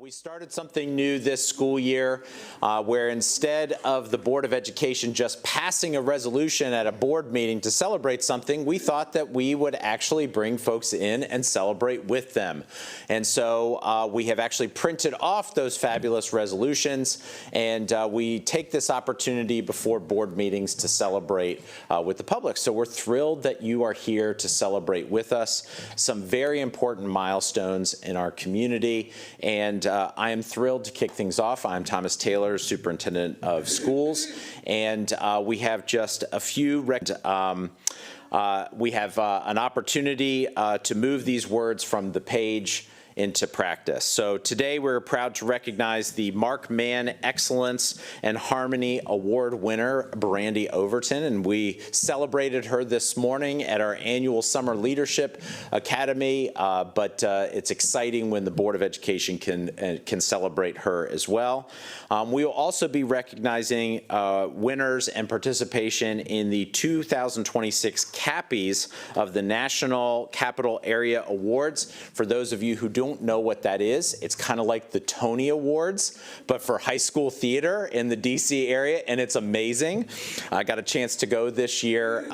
We started something new this school year where instead of the Board of Education just passing a resolution at a board meeting to celebrate something, we thought that we would actually bring folks in and celebrate with them. And so we have actually printed off those fabulous resolutions, and we take this opportunity before board meetings to celebrate with the public. So we're thrilled that you are here to celebrate with us some very important milestones in our community. And I am thrilled to kick things off. I'm Thomas Taylor, Superintendent of Schools, and we have just a few we have an opportunity to move these words from the page into practice. So today we're proud to recognize the Mark Mann Excellence and Harmony Award winner, Brandy Overton, and we celebrated her this morning at our annual Summer Leadership Academy, but it's exciting when the Board of Education can celebrate her as well. We will also be recognizing winners and participation in the 2026 CAPPES of the National Capital Area Awards. For those of you who don't know what that is, it's kind of like the Tony Awards, but for high school theater in the DC area, and it's amazing. I got a chance to go this year,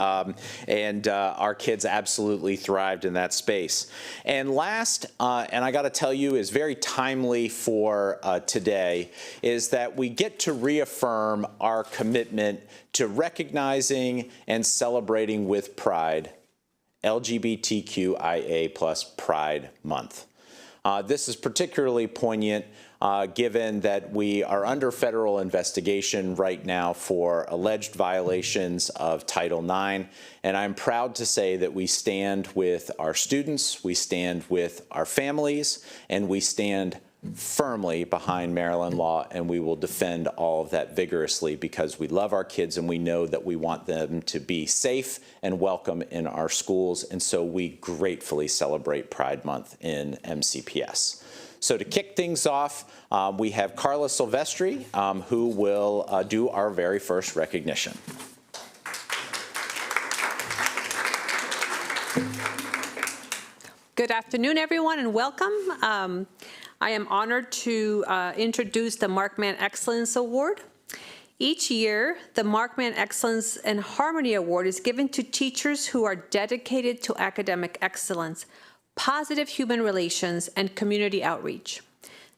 and our kids absolutely thrived in that space. And last, and I got to tell you, is very timely for today, is that we get to reaffirm our commitment to recognizing and celebrating with pride LGBTQIA+ Pride Month. This is particularly poignant given that we are under federal investigation right now for alleged violations of Title IX, and I'm proud to say that we stand with our students, we stand with our families, and we stand firmly behind Maryland law, and we will defend all of that vigorously because we love our kids and we know that we want them to be safe and welcome in our schools, and so we gratefully celebrate Pride Month in MCPS. So to kick things off, we have Carla Silvestri, who will do our very first recognition. Good afternoon, everyone, and welcome. I am honored to introduce the Mark Mann Excellence Award. Each year, the Mark Mann Excellence and Harmony Award is given to teachers who are dedicated to academic excellence, positive human relations, and community outreach.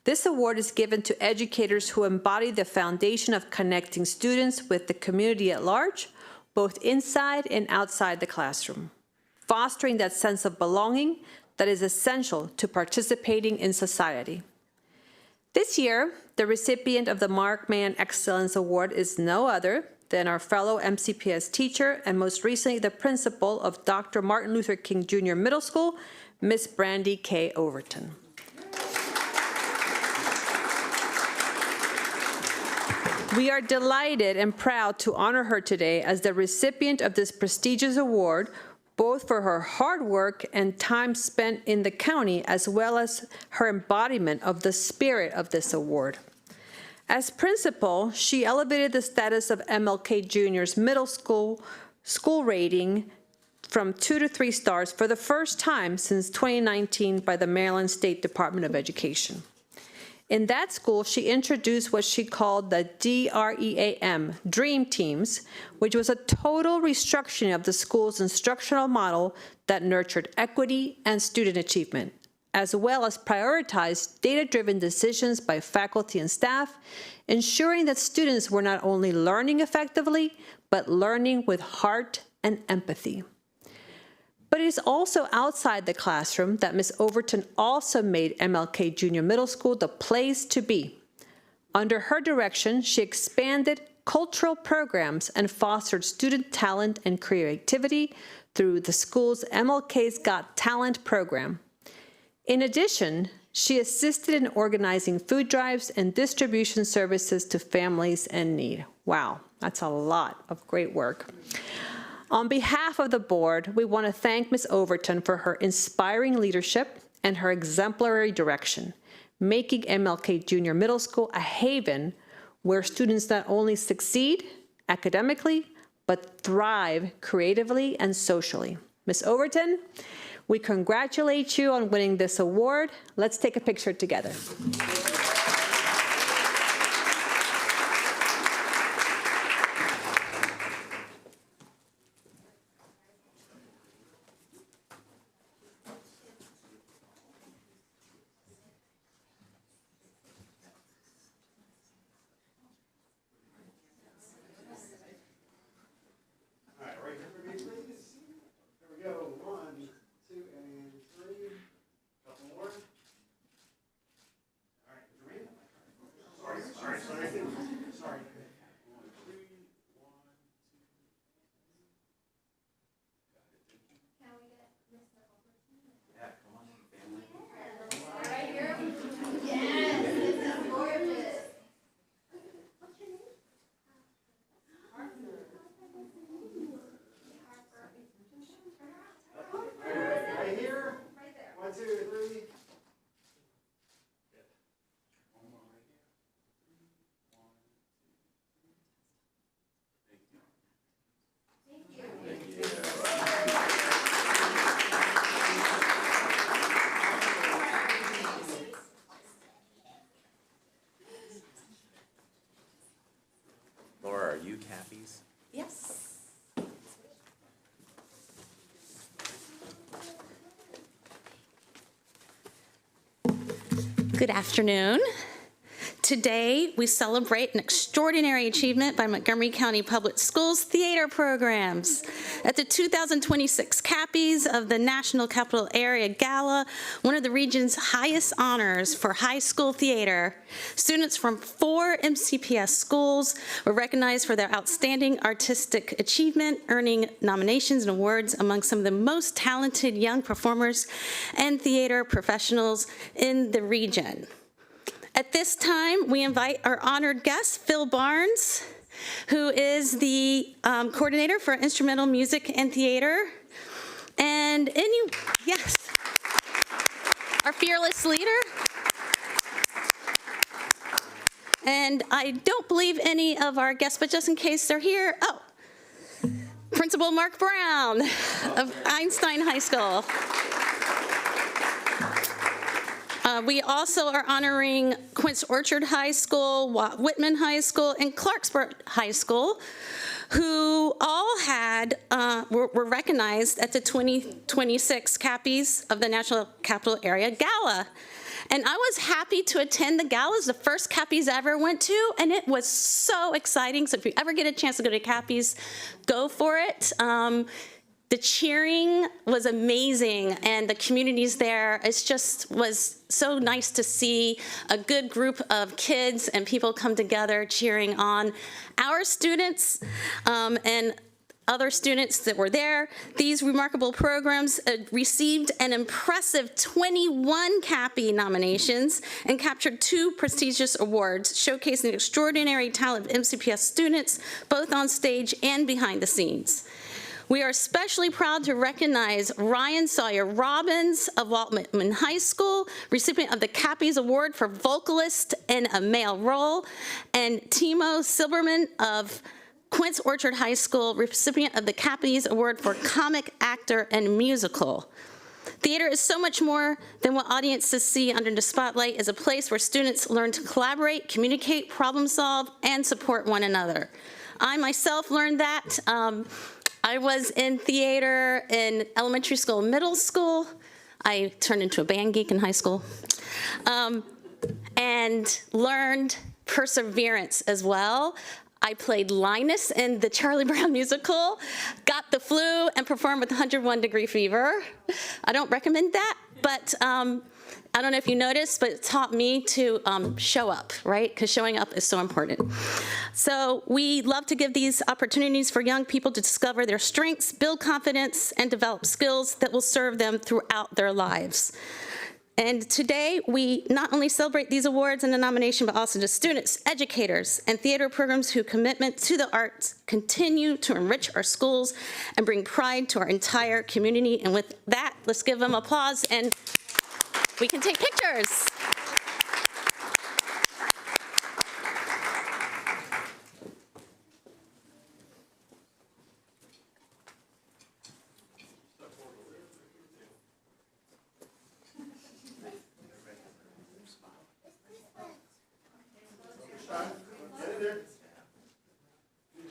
This award is given to educators who embody the foundation of connecting students with the community at large, both inside and outside the classroom, fostering that sense of belonging that is essential to participating in society. This year, the recipient of the Mark Mann Excellence Award is no other than our fellow MCPS teacher and most recently the principal of Dr. Martin Luther King Jr. Middle School, Miss Brandy K. Overton. We are delighted and proud to honor her today as the recipient of this prestigious award, both for her hard work and time spent in the county, as well as her embodiment of the spirit of this award. As principal, she elevated the status of MLK Jr.'s middle school rating from 2 to 3 stars for the first time since 2019 by the Maryland State Department of Education. In that school, she introduced what she called the DREAM, Dream Teams, which was a total restructuring of the school's instructional model that nurtured equity and student achievement, as well as prioritized data-driven decisions by faculty and staff, ensuring that students were not only learning effectively, but learning with heart and empathy. But it is also outside the classroom that Ms. Overton also made MLK Junior Middle School the place to be. Under her direction, she expanded cultural programs and fostered student talent and creativity through the school's MLK's Got Talent program. In addition, she assisted in organizing food drives and distribution services to families in need. Wow, that's a lot of great work. On behalf of the board, we want to thank Ms. Overton for her inspiring leadership and her exemplary direction, making MLK Junior Middle School a haven where students not only succeed academically, but thrive creatively and socially. Ms. Overton, we congratulate you on winning this award. Let's take a picture together. Good afternoon. Today, we celebrate an extraordinary achievement by Montgomery County Public Schools theater programs. At the 2026 Cappies of the National Capital Area Gala, one of the region's highest honors for high school theater, students from 4 MCPS schools were recognized for their outstanding artistic achievement, earning nominations and awards among some of the most talented young performers and theater professionals in the region. At this time, we invite our honored guest, Phil Barnes, who is the coordinator for instrumental music and theater. And yes, our fearless leader. And I don't believe any of our guests, but just in case they're here, Principal Mark Brown of Einstein High School. We also are honoring Quince Orchard High School, Watt Whitman High School, and Clarksburg High School, who all were recognized at the 2026 Cappies of the National Capital Area Gala. And I was happy to attend the gala. It was the first Cappies I ever went to, and it was so exciting. So if you ever get a chance to go to Cappies, go for it. The cheering was amazing, and the communities there, was so nice to see a good group of kids and people come together cheering on our students and other students that were there. These remarkable programs received an impressive 21 Cappy nominations and captured 2 prestigious awards, showcasing the extraordinary talent of MCPS students, both on stage and behind the scenes. We are especially proud to recognize Ryan Sawyer Robbins of Walt Whitman High School, recipient of the Cappies Award for vocalist in a male role, and Timo Silberman of Quince Orchard High School, recipient of the Cappies Award for comic actor and musical. Theater is so much more than what audiences see under the spotlight. It's a place where students learn to collaborate, communicate, problem solve, and support one another. I myself learned that. I was in theater in elementary school and middle school. I turned into a band geek in high school. And learned perseverance as well. I played Linus in the Charlie Brown musical, got the flu, and performed with 101 degree fever. I don't recommend that, but I don't know if you noticed, but it taught me to show up, right? Because showing up is so important. So we love to give these opportunities for young people to discover their strengths, build confidence, and develop skills that will serve them throughout their lives. And today, we not only celebrate these awards and the nomination, but also the students, educators, and theater programs whose commitment to the arts continue to enrich our schools and bring pride to our entire community. And with that, let's give them applause, and we can take pictures.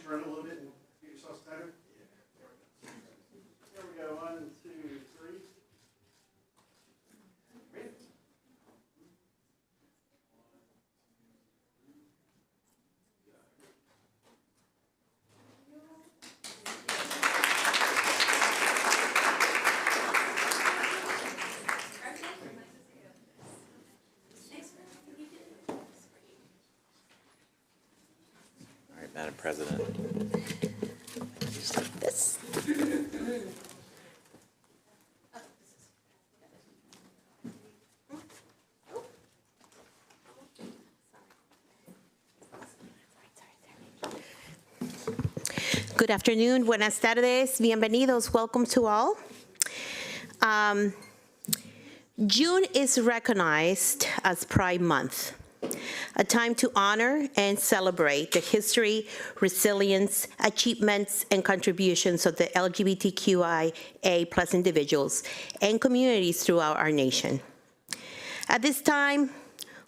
Turn a little bit and get yourself started. Here we go. 1, 2, 3. Ready? All right, Madam President. This. Good afternoon, buenas tardes, bienvenidos, welcome to all. June is recognized as Pride Month, a time to honor and celebrate the history, resilience, achievements, and contributions of the LGBTQIA+ individuals and communities throughout our nation. At this time,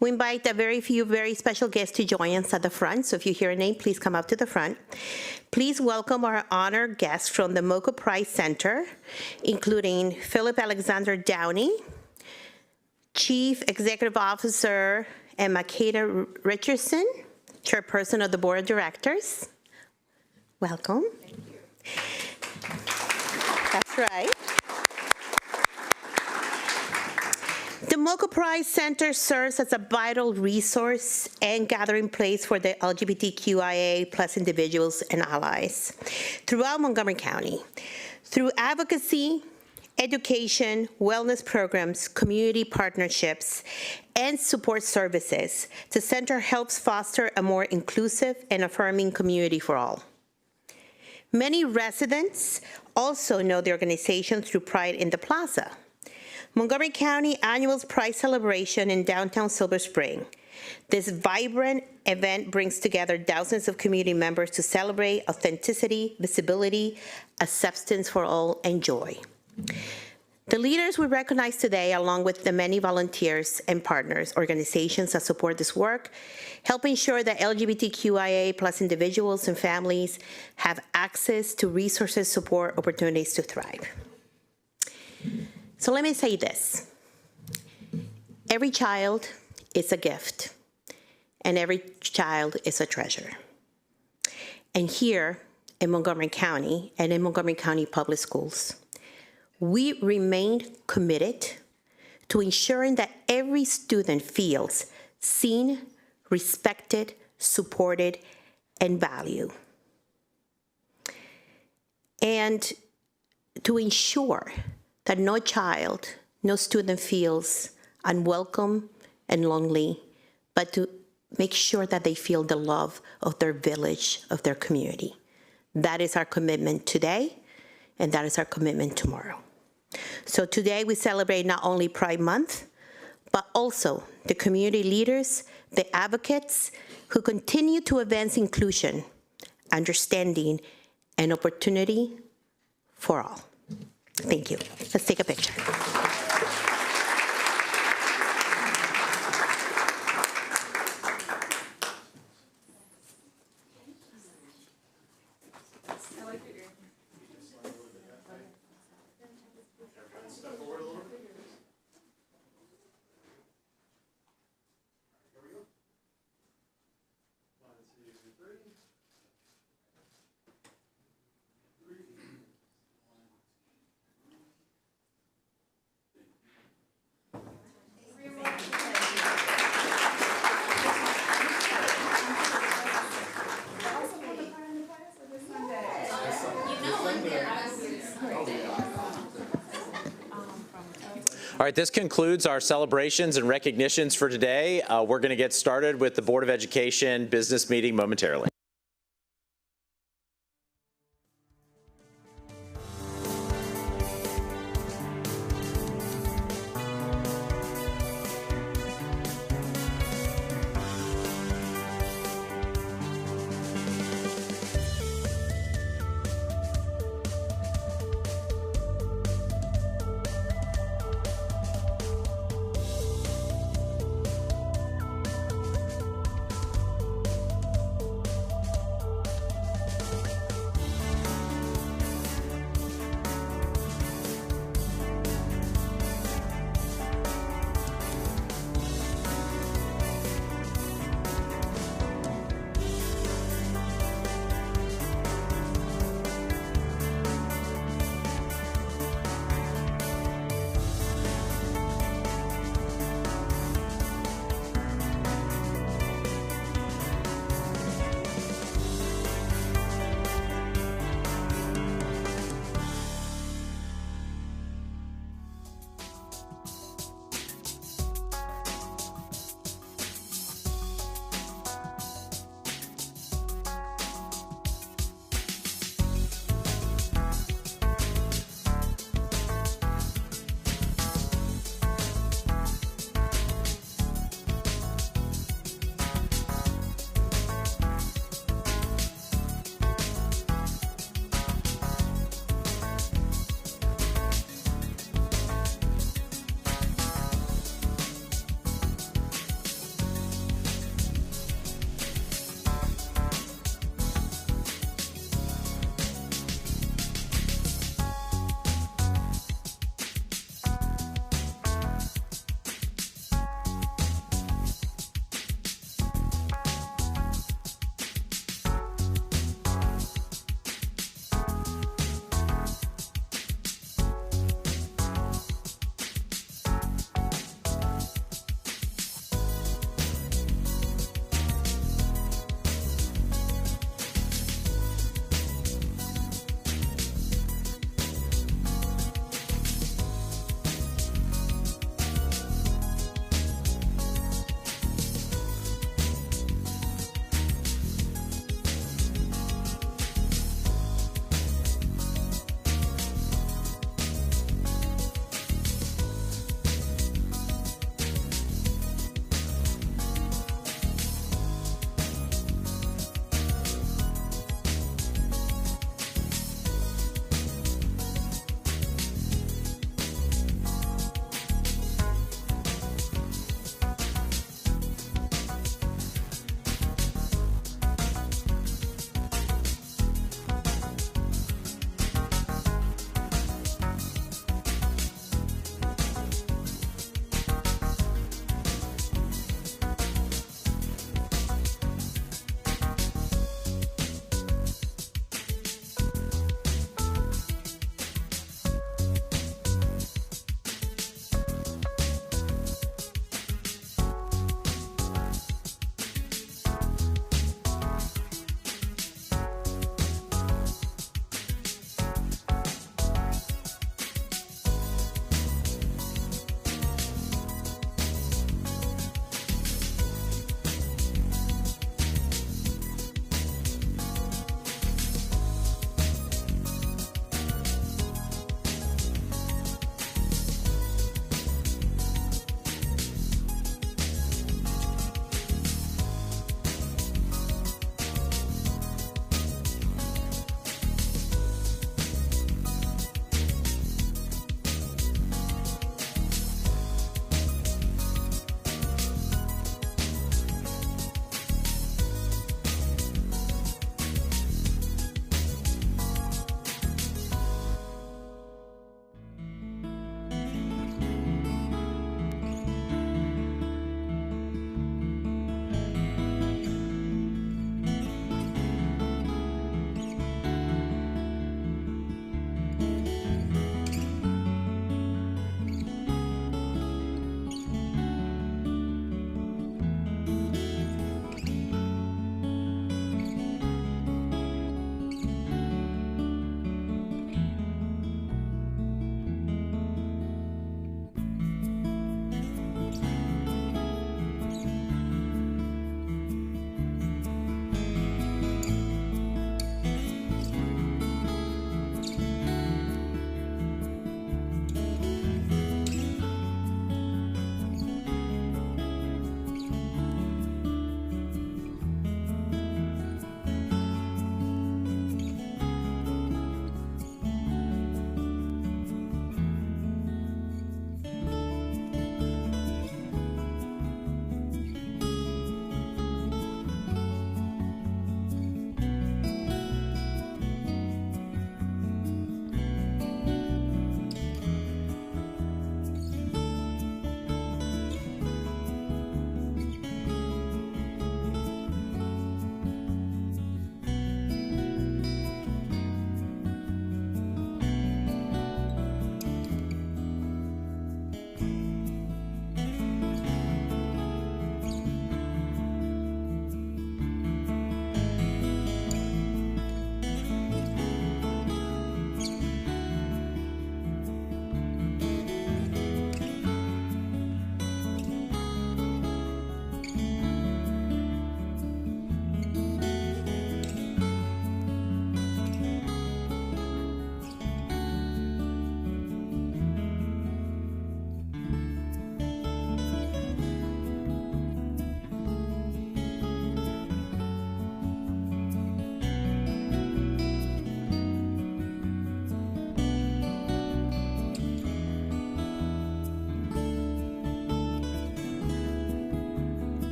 we invite a very special guests to join us at the front. So if you hear a name, please come up to the front. Please welcome our honored guests from the MoCA Pride Center, including Philip Alexander Downey, Chief Executive Officer Emma Kata Richardson, Chairperson of the Board of Directors. Welcome. Thank you. That's right. The MoCA Pride Center serves as a vital resource and gathering place for the LGBTQIA plus individuals and allies throughout Montgomery County. Through advocacy, education, wellness programs, community partnerships, and support services, the center helps foster a more inclusive and affirming community for all. Many residents also know the organization through Pride in the Plaza, Montgomery County Annual Pride Celebration in downtown Silver Spring. This vibrant event brings together thousands of community members to celebrate authenticity, visibility, acceptance for all, and joy. The leaders we recognize today, along with the many volunteers and partners, organizations that support this work, help ensure that LGBTQIA plus individuals and families have access to resources, support, opportunities to thrive. So let me say this. Every child is a gift, and every child is a treasure. And here in Montgomery County and in Montgomery County Public Schools, we remain committed to ensuring that every student feels seen, respected, supported, and valued. And to ensure that no child, no student feels unwelcome and lonely, but to make sure that they feel the love of their village, of their community. That is our commitment today, and that is our commitment tomorrow. So today we celebrate not only Pride Month, but also the community leaders, the advocates who continue to advance inclusion, understanding, and opportunity for all. Thank you. Let's take a picture. All right, this concludes our celebrations and recognitions for today. We're going to get started with the Board of Education business meeting momentarily.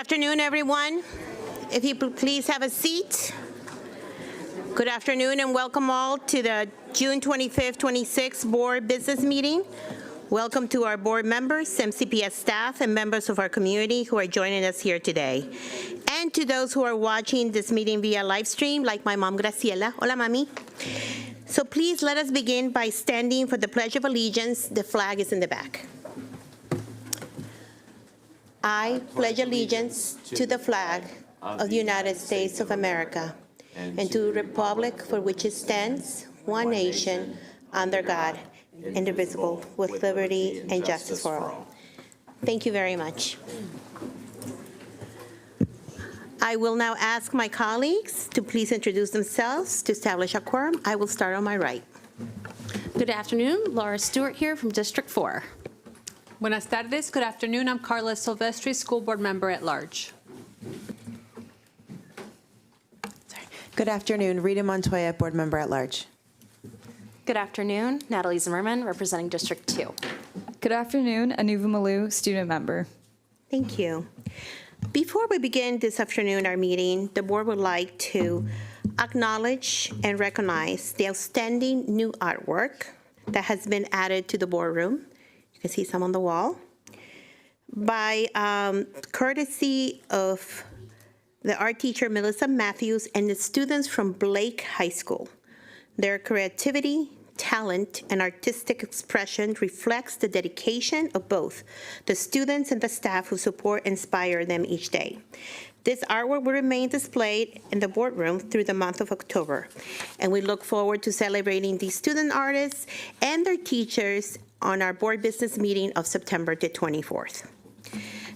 afternoon, everyone. If you please have a seat. Good afternoon and welcome all to the June 25th, 26th Board Business Meeting. Welcome to our board members, MCPS staff, and members of our community who are joining us here today. And to those who are watching this meeting via live stream, like my mom, Graciela. Hola, mami. So please let us begin by standing for the Pledge of Allegiance. The flag is in the back. I pledge allegiance to the flag of the United States of America and to the republic for which it stands, one nation, under God, indivisible, with liberty and justice for all. Thank you very much. I will now ask my colleagues to please introduce themselves to establish a quorum. I will start on my right. Good afternoon, Laura Stewart here from District 4. Buenas tardes. Good afternoon. I'm Carla Silvestri, School Board Member at Large. Good afternoon, Rita Montoya, Board Member at Large. Good afternoon, Natalie Zimmerman, representing District 2. Good afternoon, Anuva Malu, student member. Thank you. Before we begin this afternoon, our meeting, the board would like to acknowledge and recognize the outstanding new artwork that has been added to the boardroom. You can see some on the wall. By courtesy of the art teacher, Melissa Matthews, and the students from Blake High School. Their creativity, talent, and artistic expression reflects the dedication of both the students and the staff who support and inspire them each day. This artwork will remain displayed in the boardroom through the month of October, and we look forward to celebrating these student artists and their teachers on our board business meeting of September the 24th.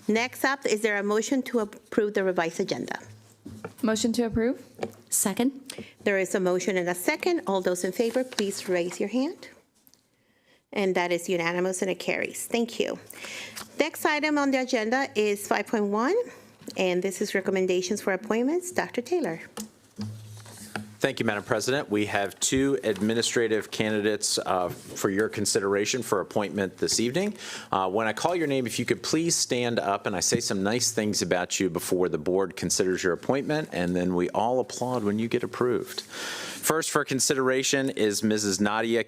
Next up, is there a motion to approve the revised agenda? Motion to approve? Second. There is a motion and a second. All those in favor, please raise your hand. And that is unanimous and it carries. Thank you. Next item on the agenda is 5.1, and this is recommendations for appointments. Dr. Taylor. Thank you, Madam President. We have two administrative candidates for your consideration for appointment this evening. When I call your name, if you could please stand up and I say some nice things about you before the board considers your appointment, and then we all applaud when you get approved. First for consideration is Mrs. Nadia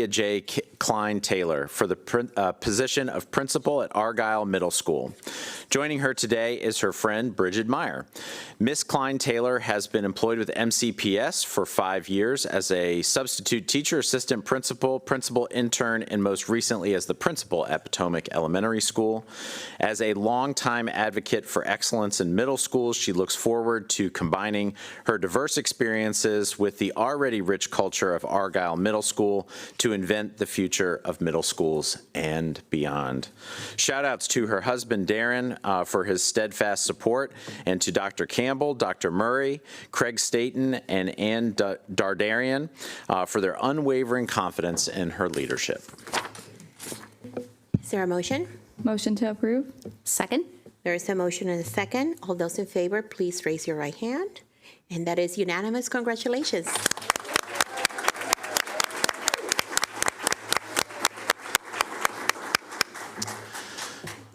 J. Klein Taylor for the position of principal at Argyle Middle School. Joining her today is her friend Bridget Meyer. Ms. Klein Taylor has been employed with MCPS for 5 years as a substitute teacher, assistant principal, principal intern, and most recently as the principal at Potomac Elementary School. As a longtime advocate for excellence in middle schools, she looks forward to combining her diverse experiences with the already rich culture of Argyle Middle School to invent the future of middle schools and beyond. Shout outs to her husband, Darren, for his steadfast support, and to Dr. Campbell, Dr. Murray, Craig Staten, and Ann Dardarian for their unwavering confidence in her leadership. Is there a motion? Motion to approve? Second. There is a motion and a second. All those in favor, please raise your right hand. And that is unanimous. Congratulations.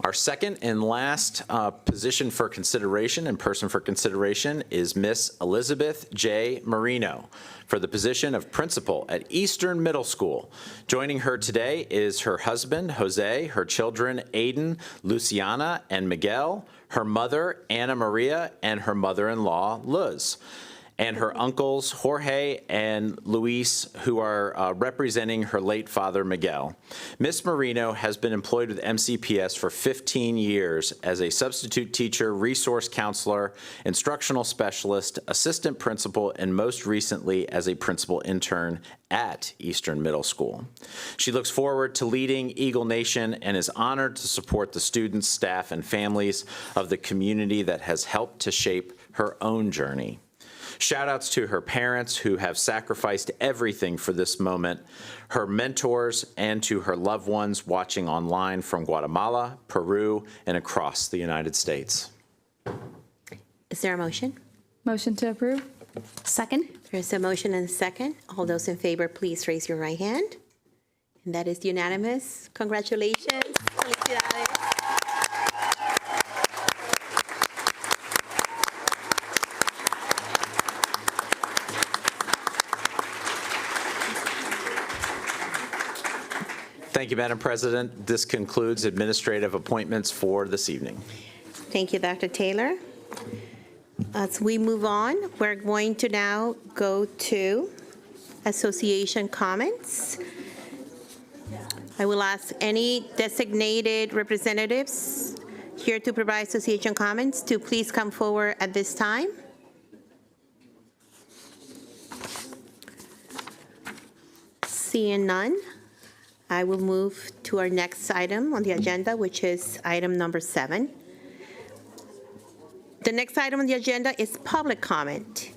Our second and last position for consideration and person for consideration is Miss Elizabeth J. Marino for the position of principal at Eastern Middle School. Joining her today is her husband, Jose, her children, Aiden, Luciana, and Miguel, her mother, Anna Maria, and her mother-in-law, Luz, and her uncles, Jorge and Luis, who are representing her late father, Miguel. Ms. Marino has been employed with MCPS for 15 years as a substitute teacher, resource counselor, instructional specialist, assistant principal, and most recently as a principal intern at Eastern Middle School. She looks forward to leading Eagle Nation and is honored to support the students, staff, and families of the community that has helped to shape her own journey. Shout outs to her parents who have sacrificed everything for this moment, her mentors, and to her loved ones watching online from Guatemala, Peru, and across the United States. Is there a motion? Motion to approve? Second. There's a motion and a second. All those in favor, please raise your right hand. And that is unanimous. Congratulations. Felicidades. Thank you, Madam President. This concludes administrative appointments for this evening. Thank you, Dr. Taylor. As we move on, we're going to now go to association comments. I will ask any designated representatives here to provide association comments to please come forward at this time. Seeing none, I will move to our next item on the agenda, which is item number 7. The next item on the agenda is public comment.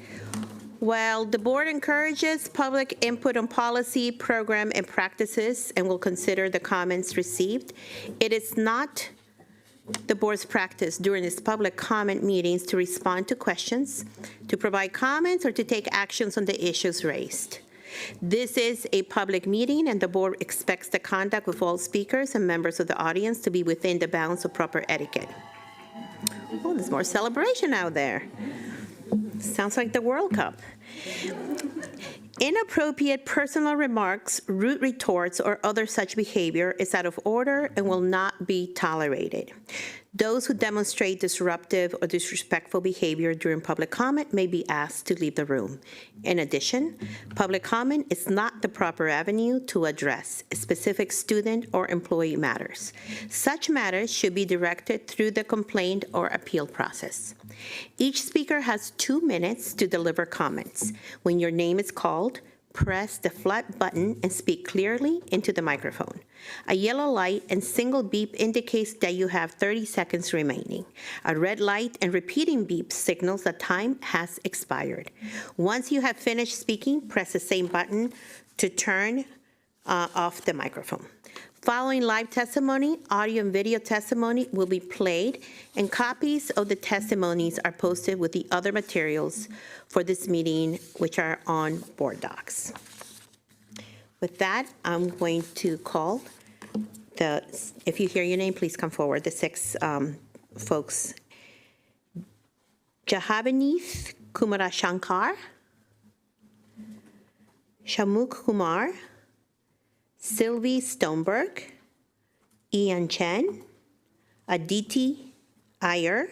While the board encourages public input on policy, program, and practices, and will consider the comments received, it is not the board's practice during its public comment meetings to respond to questions, to provide comments, or to take actions on the issues raised. This is a public meeting, and the board expects the conduct of all speakers and members of the audience to be within the bounds of proper etiquette. Oh, there's more celebration out there. Sounds like the World Cup. Inappropriate personal remarks, rude retorts, or other such behavior is out of order and will not be tolerated. Those who demonstrate disruptive or disrespectful behavior during public comment may be asked to leave the room. In addition, public comment is not the proper avenue to address specific student or employee matters. Such matters should be directed through the complaint or appeal process. Each speaker has 2 minutes to deliver comments. When your name is called, press the flat button and speak clearly into the microphone. A yellow light and single beep indicates that you have 30 seconds remaining. A red light and repeating beep signals that time has expired. Once you have finished speaking, press the same button to turn off the microphone. Following live testimony, audio and video testimony will be played, and copies of the testimonies are posted with the other materials for this meeting, which are on board docs. With that, I'm going to call if you hear your name, please come forward, the 6 folks. Jahavanith Kumarashankar, Shamukh Kumar, Sylvie Stoneberg, Ian Chen, Aditi Iyer,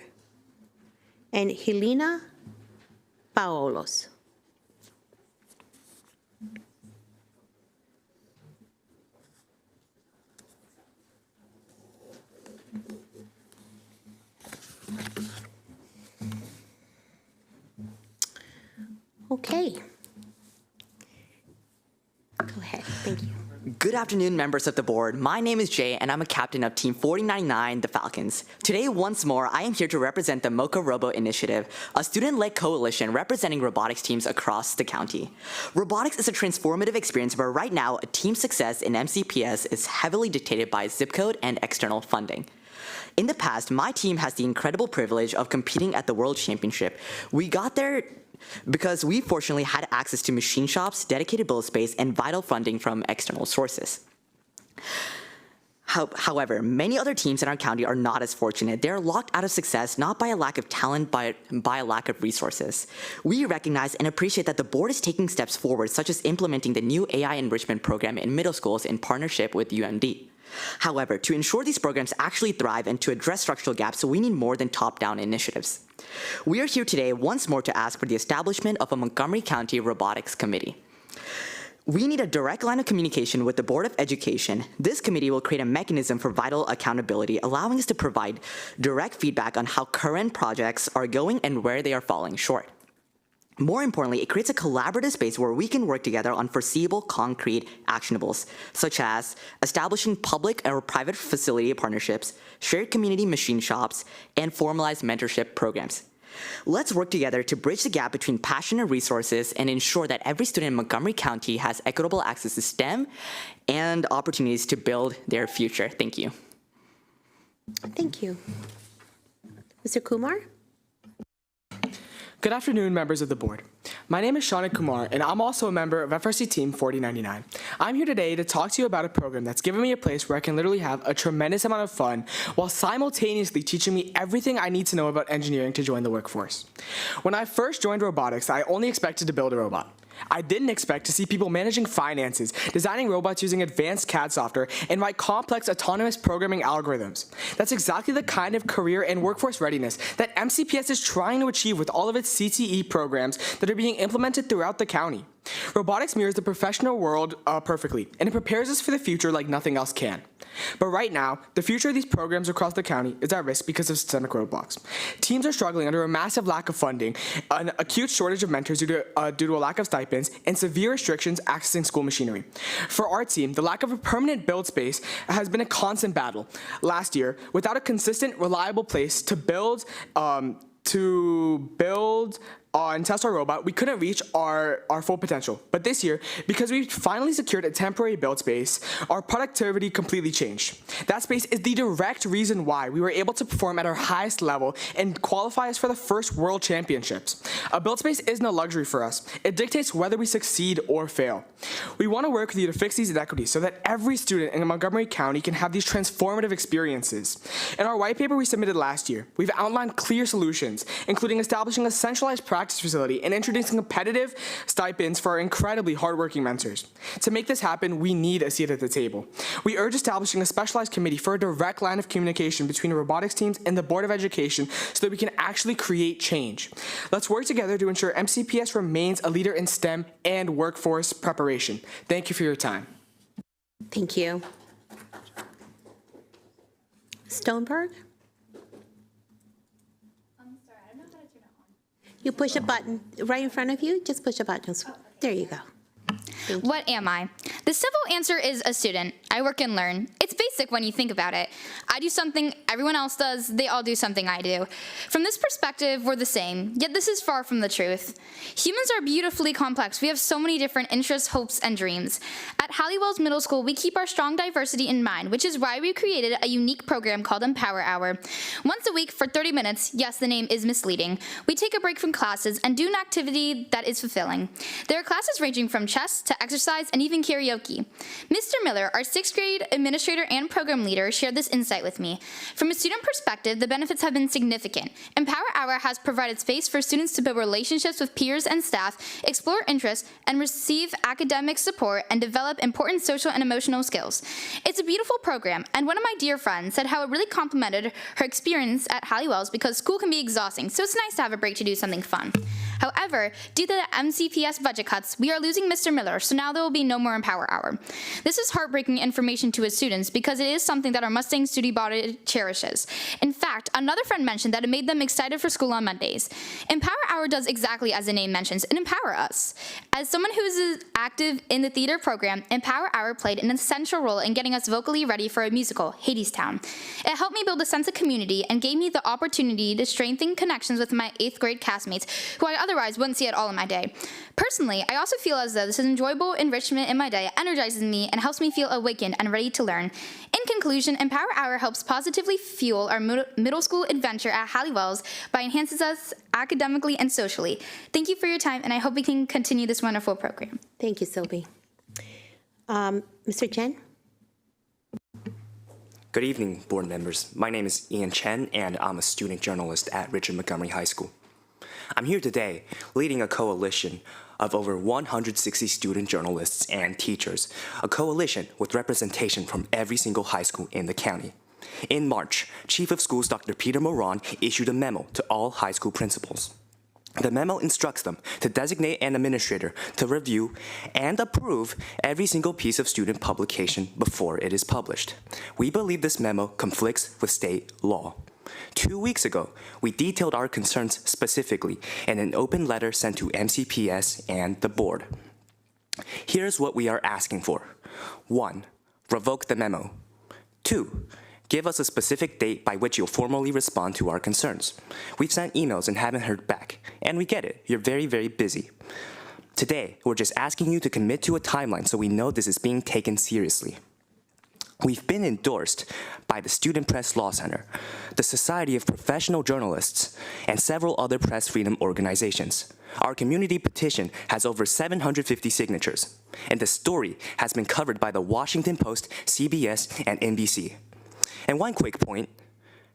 and Helena Paolos. Okay. Go ahead. Thank you. Good afternoon, members of the board. My name is Jay, and I'm a captain of Team 4099, the Falcons. Today, once more, I am here to represent the Mocha Robo Initiative, a student-led coalition representing robotics teams across the county. Robotics is a transformative experience where right now, a team's success in MCPS is heavily dictated by zip code and external funding. In the past, my team has the incredible privilege of competing at the World Championship. We got there because we fortunately had access to machine shops, dedicated build space, and vital funding from external sources. However, many other teams in our county are not as fortunate. They're locked out of success not by a lack of talent, but by a lack of resources. We recognize and appreciate that the board is taking steps forward, such as implementing the new AI enrichment program in middle schools in partnership with UMD. However, to ensure these programs actually thrive and to address structural gaps, we need more than top-down initiatives. We are here today once more to ask for the establishment of a Montgomery County Robotics Committee. We need a direct line of communication with the Board of Education. This committee will create a mechanism for vital accountability, allowing us to provide direct feedback on how current projects are going and where they are falling short. More importantly, it creates a collaborative space where we can work together on foreseeable, concrete actionables, such as establishing public or private facility partnerships, shared community machine shops, and formalized mentorship programs. Let's work together to bridge the gap between passion and resources and ensure that every student in Montgomery County has equitable access to STEM and opportunities to build their future. Thank you. Thank you. Mr. Kumar? Good afternoon, members of the board. My name is Shaunak Kumar, and I'm also a member of FRC Team 4099. I'm here today to talk to you about a program that's given me a place where I can literally have a tremendous amount of fun while simultaneously teaching me everything I need to know about engineering to join the workforce. When I first joined robotics, I only expected to build a robot. I didn't expect to see people managing finances, designing robots using advanced CAD software, and write complex autonomous programming algorithms. That's exactly the kind of career and workforce readiness that MCPS is trying to achieve with all of its CTE programs that are being implemented throughout the county. Robotics mirrors the professional world perfectly, and it prepares us for the future like nothing else can. But right now, the future of these programs across the county is at risk because of systemic roadblocks. Teams are struggling under a massive lack of funding, an acute shortage of mentors due to a lack of stipends, and severe restrictions accessing school machinery. For our team, the lack of a permanent build space has been a constant battle. Last year, without a consistent, reliable place to build and test our robot, we couldn't reach our full potential. But this year, because we finally secured a temporary build space, our productivity completely changed. That space is the direct reason why we were able to perform at our highest level and qualify us for the first World Championships. A build space isn't a luxury for us. It dictates whether we succeed or fail. We want to work with you to fix these inequities so that every student in Montgomery County can have these transformative experiences. In our white paper we submitted last year, we've outlined clear solutions, including establishing a centralized practice facility and introducing competitive stipends for our incredibly hardworking mentors. To make this happen, we need a seat at the table. We urge establishing a specialized committee for a direct line of communication between robotics teams and the Board of Education so that we can actually create change. Let's work together to ensure MCPS remains a leader in STEM and workforce preparation. Thank you for your time. Thank you. Stoneberg? You push a button right in front of you, just push a button. There you go. What am I? The simple answer is a student. I work and learn. It's basic when you think about it. I do something everyone else does, they all do something I do. From this perspective, we're the same, yet this is far from the truth. Humans are beautifully complex. We have so many different interests, hopes, and dreams. At Halliwell's Middle School, we keep our strong diversity in mind, which is why we created a unique program called Empower Hour. Once a week for 30 minutes, yes, the name is misleading, we take a break from classes and do an activity that is fulfilling. There are classes ranging from chess to exercise and even karaoke. Mr. Miller, our 6th grade administrator and program leader, shared this insight with me. From a student perspective, the benefits have been significant. Empower Hour has provided space for students to build relationships with peers and staff, explore interests, and receive academic support and develop important social and emotional skills. It's a beautiful program, and one of my dear friends said how it really complemented her experience at Halliwell's because school can be exhausting, so it's nice to have a break to do something fun. However, due to the MCPS budget cuts, we are losing Mr. Miller, so now there will be no more Empower Hour. This is heartbreaking information to his students because it is something that our Mustang student body cherishes. In fact, another friend mentioned that it made them excited for school on Mondays. Empower Hour does exactly as the name mentions, and empower us. As someone who is active in the theater program, Empower Hour played an essential role in getting us vocally ready for a musical, Hadestown. It helped me build a sense of community and gave me the opportunity to strengthen connections with my 8th grade castmates, who I otherwise wouldn't see at all in my day. Personally, I also feel as though this is enjoyable enrichment in my day energizes me and helps me feel awakened and ready to learn. In conclusion, Empower Hour helps positively fuel our middle school adventure at Halliwell's by enhances us academically and socially. Thank you for your time, and I hope we can continue this wonderful program. Thank you, Sylvie. Mr. Chen? Good evening, board members. My name is Ian Chen, and I'm a student journalist at Richard Montgomery High School. I'm here today leading a coalition of over 160 student journalists and teachers, a coalition with representation from every single high school in the county. In March, Chief of Schools Dr. Peter Moran issued a memo to all high school principals. The memo instructs them to designate an administrator to review and approve every single piece of student publication before it is published. We believe this memo conflicts with state law. 2 weeks ago, we detailed our concerns specifically in an open letter sent to MCPS and the board. Here's what we are asking for. 1. Revoke the memo. 2. Give us a specific date by which you'll formally respond to our concerns. We've sent emails and haven't heard back, and we get it, you're very, very busy. Today, we're just asking you to commit to a timeline so we know this is being taken seriously. We've been endorsed by the Student Press Law Center, the Society of Professional Journalists, and several other press freedom organizations. Our community petition has over 750 signatures, and the story has been covered by the Washington Post, CBS, and NBC. And one quick point,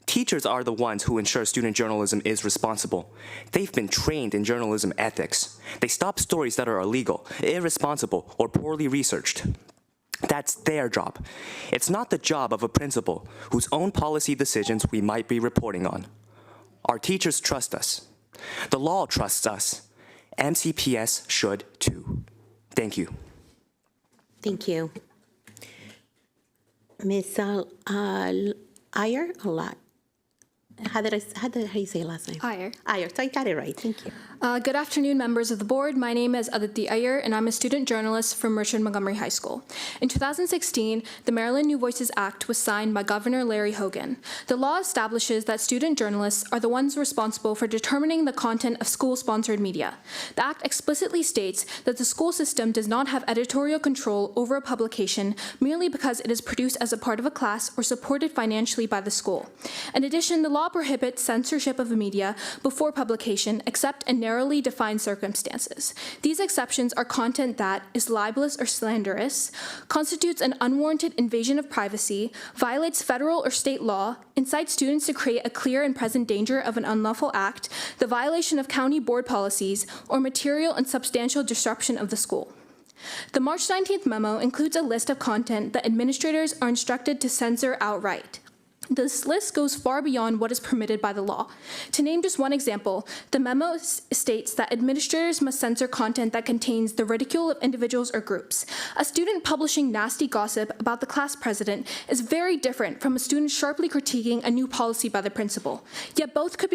Teachers are the ones who ensure student journalism is responsible. They've been trained in journalism ethics. They stop stories that are illegal, irresponsible, or poorly researched. That's their job. It's not the job of a principal whose own policy decisions we might be reporting on. Our teachers trust us. The law trusts us. MCPS should too. Thank you. Thank you. Ms. Iyer, a lot. How do you say your last name? Iyer. Iyer, so I got it right. Thank you. Good afternoon, members of the board. My name is Aditi Iyer, and I'm a student journalist from Richard Montgomery High School. In 2016, the Maryland New Voices Act was signed by Governor Larry Hogan. The law establishes that student journalists are the ones responsible for determining the content of school-sponsored media. The act explicitly states that the school system does not have editorial control over a publication merely because it is produced as a part of a class or supported financially by the school. In addition, the law prohibits censorship of the media before publication, except in narrowly defined circumstances. These exceptions are content that is libelous or slanderous, constitutes an unwarranted invasion of privacy, violates federal or state law, incites students to create a clear and present danger of an unlawful act, the violation of county board policies, or material and substantial disruption of the school. The March 19th memo includes a list of content that administrators are instructed to censor outright. This list goes far beyond what is permitted by the law. To name just one example, the memo states that administrators must censor content that contains the ridicule of individuals or groups. A student publishing nasty gossip about the class president is very different from a student sharply critiquing a new policy by the principal, yet both can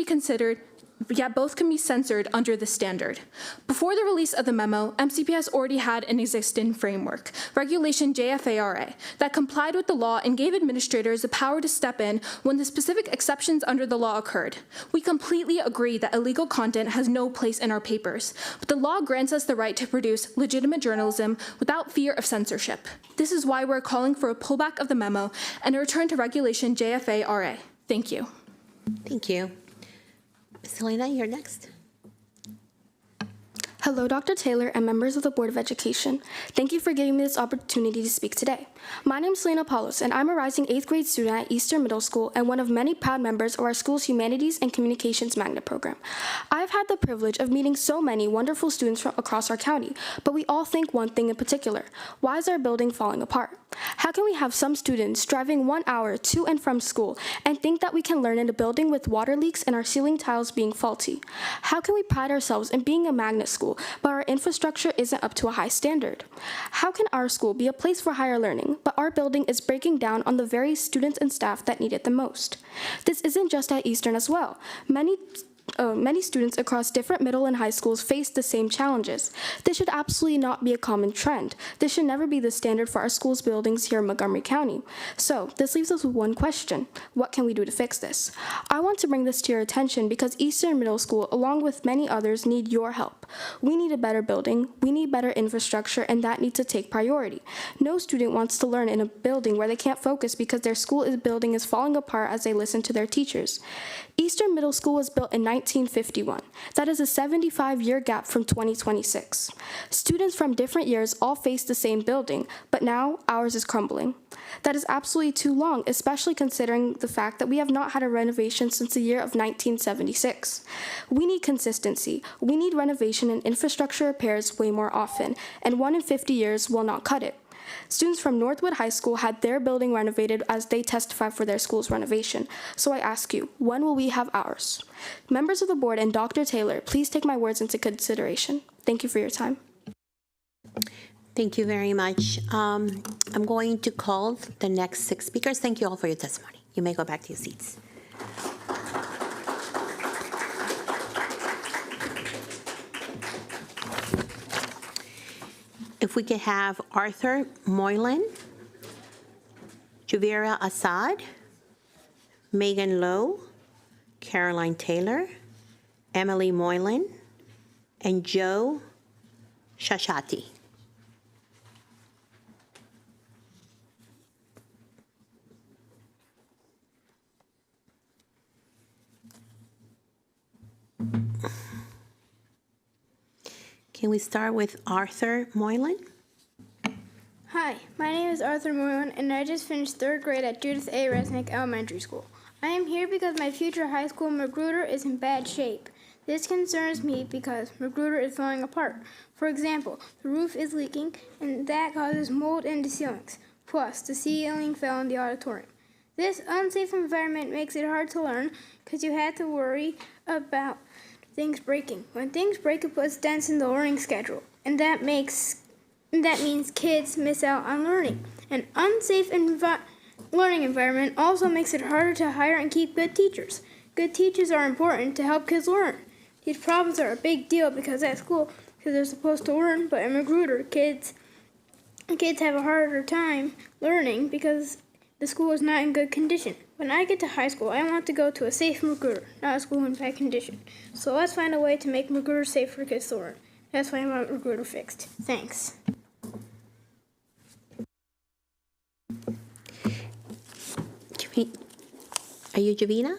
be censored under the standard. Before the release of the memo, MCPS already had an existing framework, Regulation JFARA, that complied with the law and gave administrators the power to step in when the specific exceptions under the law occurred. We completely agree that illegal content has no place in our papers, but the law grants us the right to produce legitimate journalism without fear of censorship. This is why we're calling for a pullback of the memo and a return to Regulation JFARA. Thank you. Thank you. Ms. Helena, you're next. Hello, Dr. Taylor and members of the Board of Education. Thank you for giving me this opportunity to speak today. My name is Selena Paulos, and I'm a rising 8th grade student at Eastern Middle School and one of many proud members of our school's Humanities and Communications Magnet program. I've had the privilege of meeting so many wonderful students from across our county, but we all think one thing in particular: why is our building falling apart? How can we have some students driving 1 hour to and from school and think that we can learn in a building with water leaks and our ceiling tiles being faulty? How can we pride ourselves in being a magnet school, but our infrastructure isn't up to a high standard? How can our school be a place for higher learning, but our building is breaking down on the very students and staff that need it the most? This isn't just at Eastern as well. Many students across different middle and high schools face the same challenges. This should absolutely not be a common trend. This should never be the standard for our schools' buildings here in Montgomery County. So this leaves us with one question: what can we do to fix this? I want to bring this to your attention because Eastern Middle School, along with many others, need your help. We need a better building, we need better infrastructure, and that needs to take priority. No student wants to learn in a building where they can't focus because their building is falling apart as they listen to their teachers. Eastern Middle School was built in 1951. That is a 75-year gap from 2026. Students from different years all face the same building, but now ours is crumbling. That is absolutely too long, especially considering the fact that we have not had a renovation since the year of 1976. We need consistency. We need renovation and infrastructure repairs way more often, and 1 in 50 years will not cut it. Students from Northwood High School had their building renovated as they testified for their school's renovation. So I ask you, when will we have ours? Members of the board and Dr. Taylor, please take my words into consideration. Thank you for your time. Thank you very much. I'm going to call the next 6 speakers. Thank you all for your testimony. You may go back to your seats. If we could have Arthur Moylan, Juvera Assad, Megan Lowe, Caroline Taylor, Emily Moylan, and Joe Shashati. Can we start with Arthur Moylan? Hi, my name is Arthur Moylan, and I just finished 3rd grade at Judith A. Resnick Elementary School. I am here because my future high school Magruder is in bad shape. This concerns me because Magruder is falling apart. For example, the roof is leaking, and that causes mold in the ceilings. Plus, the ceiling fell in the auditorium. This unsafe environment makes it hard to learn because you have to worry about things breaking. When things break, it puts dents in the learning schedule, and that means kids miss out on learning. An unsafe learning environment also makes it harder to hire and keep good teachers. Good teachers are important to help kids learn. These problems are a big deal because at school, because they're supposed to learn, but in Magruder, kids have a harder time learning because the school is not in good condition. When I get to high school, I want to go to a safe Magruder, not a school in bad condition. So let's find a way to make Magruder safe for kids to learn. That's why I want Magruder fixed. Thanks. Are you Javina?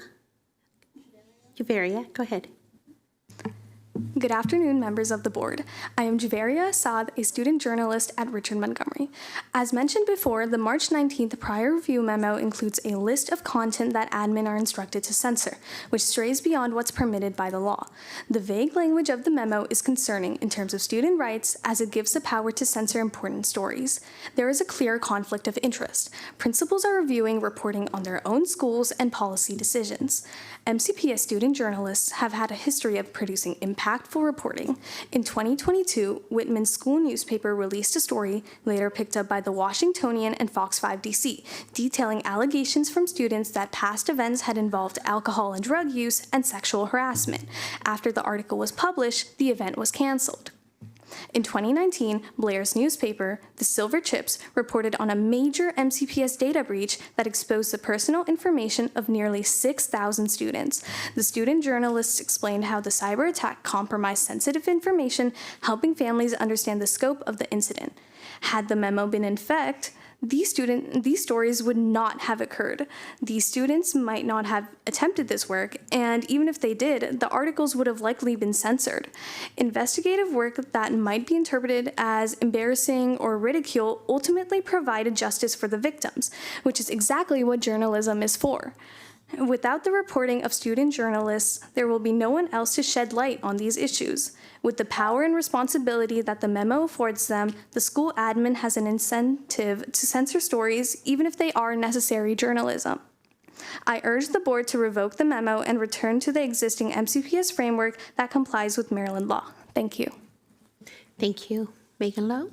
Javaria, go ahead. Good afternoon, members of the board. I am Javaria Assad, a student journalist at Richard Montgomery. As mentioned before, the March 19th prior review memo includes a list of content that admin are instructed to censor, which strays beyond what's permitted by the law. The vague language of the memo is concerning in terms of student rights as it gives the power to censor important stories. There is a clear conflict of interest. Principals are reviewing reporting on their own schools and policy decisions. MCPS student journalists have had a history of producing impactful reporting. In 2022, Whitman's school newspaper released a story, later picked up by the Washingtonian and Fox 5 DC, detailing allegations from students that past events had involved alcohol and drug use and sexual harassment. After the article was published, the event was canceled. In 2019, Blair's newspaper, The Silver Chips, reported on a major MCPS data breach that exposed the personal information of nearly 6,000 students. The student journalists explained how the cyber attack compromised sensitive information, helping families understand the scope of the incident. Had the memo been in effect, these stories would not have occurred. These students might not have attempted this work, and even if they did, the articles would have likely been censored. Investigative work that might be interpreted as embarrassing or ridicule ultimately provided justice for the victims, which is exactly what journalism is for. Without the reporting of student journalists, there will be no one else to shed light on these issues. With the power and responsibility that the memo affords them, the school admin has an incentive to censor stories, even if they are necessary journalism. I urge the board to revoke the memo and return to the existing MCPS framework that complies with Maryland law. Thank you. Thank you. Megan Lowe?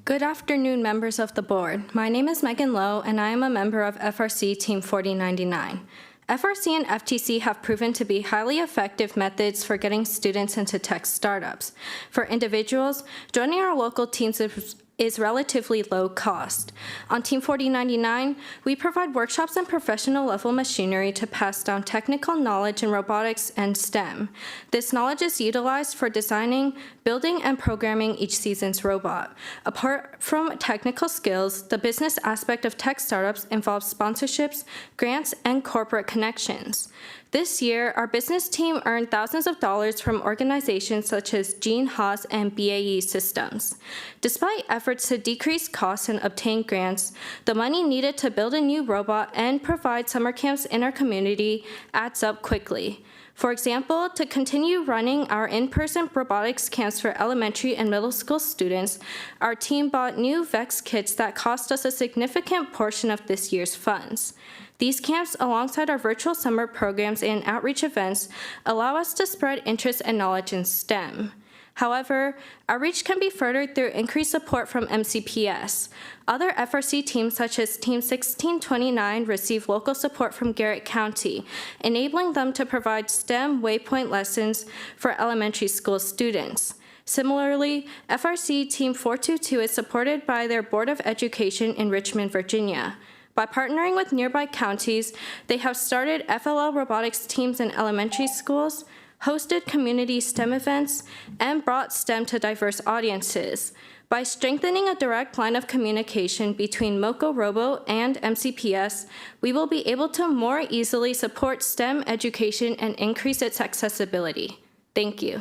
Good afternoon, members of the board. My name is Megan Lowe, and I am a member of FRC Team 4099. FRC and FTC have proven to be highly effective methods for getting students into tech startups. For individuals, joining our local teams is relatively low cost. On Team 4099, we provide workshops and professional level machinery to pass down technical knowledge in robotics and STEM. This knowledge is utilized for designing, building, and programming each season's robot. Apart from technical skills, the business aspect of tech startups involves sponsorships, grants, and corporate connections. This year, our business team earned thousands of dollars from organizations such as Gene Haas and BAE Systems. Despite efforts to decrease costs and obtain grants, the money needed to build a new robot and provide summer camps in our community adds up quickly. For example, to continue running our in-person robotics camps for elementary and middle school students, our team bought new VEX kits that cost us a significant portion of this year's funds. These camps, alongside our virtual summer programs and outreach events, allow us to spread interest and knowledge in STEM. However, outreach can be furthered through increased support from MCPS. Other FRC teams, such as Team 1629, receive local support from Garrett County, enabling them to provide STEM waypoint lessons for elementary school students. Similarly, FRC Team 422 is supported by their Board of Education in Richmond, Virginia. By partnering with nearby counties, they have started FLL robotics teams in elementary schools, hosted community STEM events, and brought STEM to diverse audiences. By strengthening a direct line of communication between Moco Robo and MCPS, we will be able to more easily support STEM education and increase its accessibility. Thank you.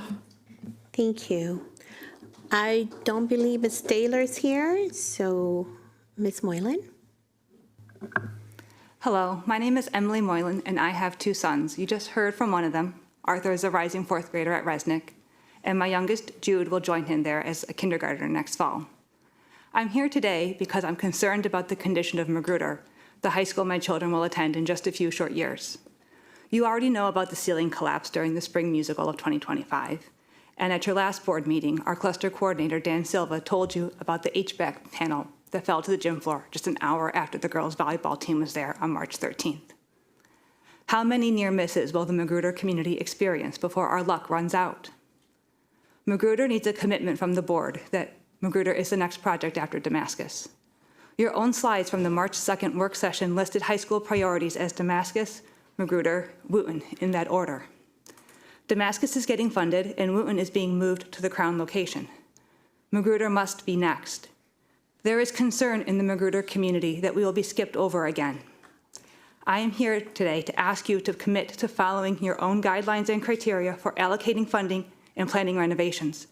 Thank you. I don't believe Ms. Taylor's here, so Ms. Moylan? Hello, my name is Emily Moylan, and I have 2 sons. You just heard from one of them. Arthur is a rising 4th grader at Resnick, and my youngest, Jude, will join him there as a kindergartner next fall. I'm here today because I'm concerned about the condition of Magruder, the high school my children will attend in just a few short years. You already know about the ceiling collapse during the spring musical of 2025. And at your last board meeting, our cluster coordinator, Dan Silva, told you about the HVAC panel that fell to the gym floor just an hour after the girls' volleyball team was there on March 13th. How many near misses will the Magruder community experience before our luck runs out? Magruder needs a commitment from the board that Magruder is the next project after Damascus. Your own slides from the March 2nd work session listed high school priorities as Damascus, Magruder, Wooten, in that order. Damascus is getting funded, and Wooten is being moved to the Crown location. Magruder must be next. There is concern in the Magruder community that we will be skipped over again. I am here today to ask you to commit to following your own guidelines and criteria for allocating funding and planning renovations.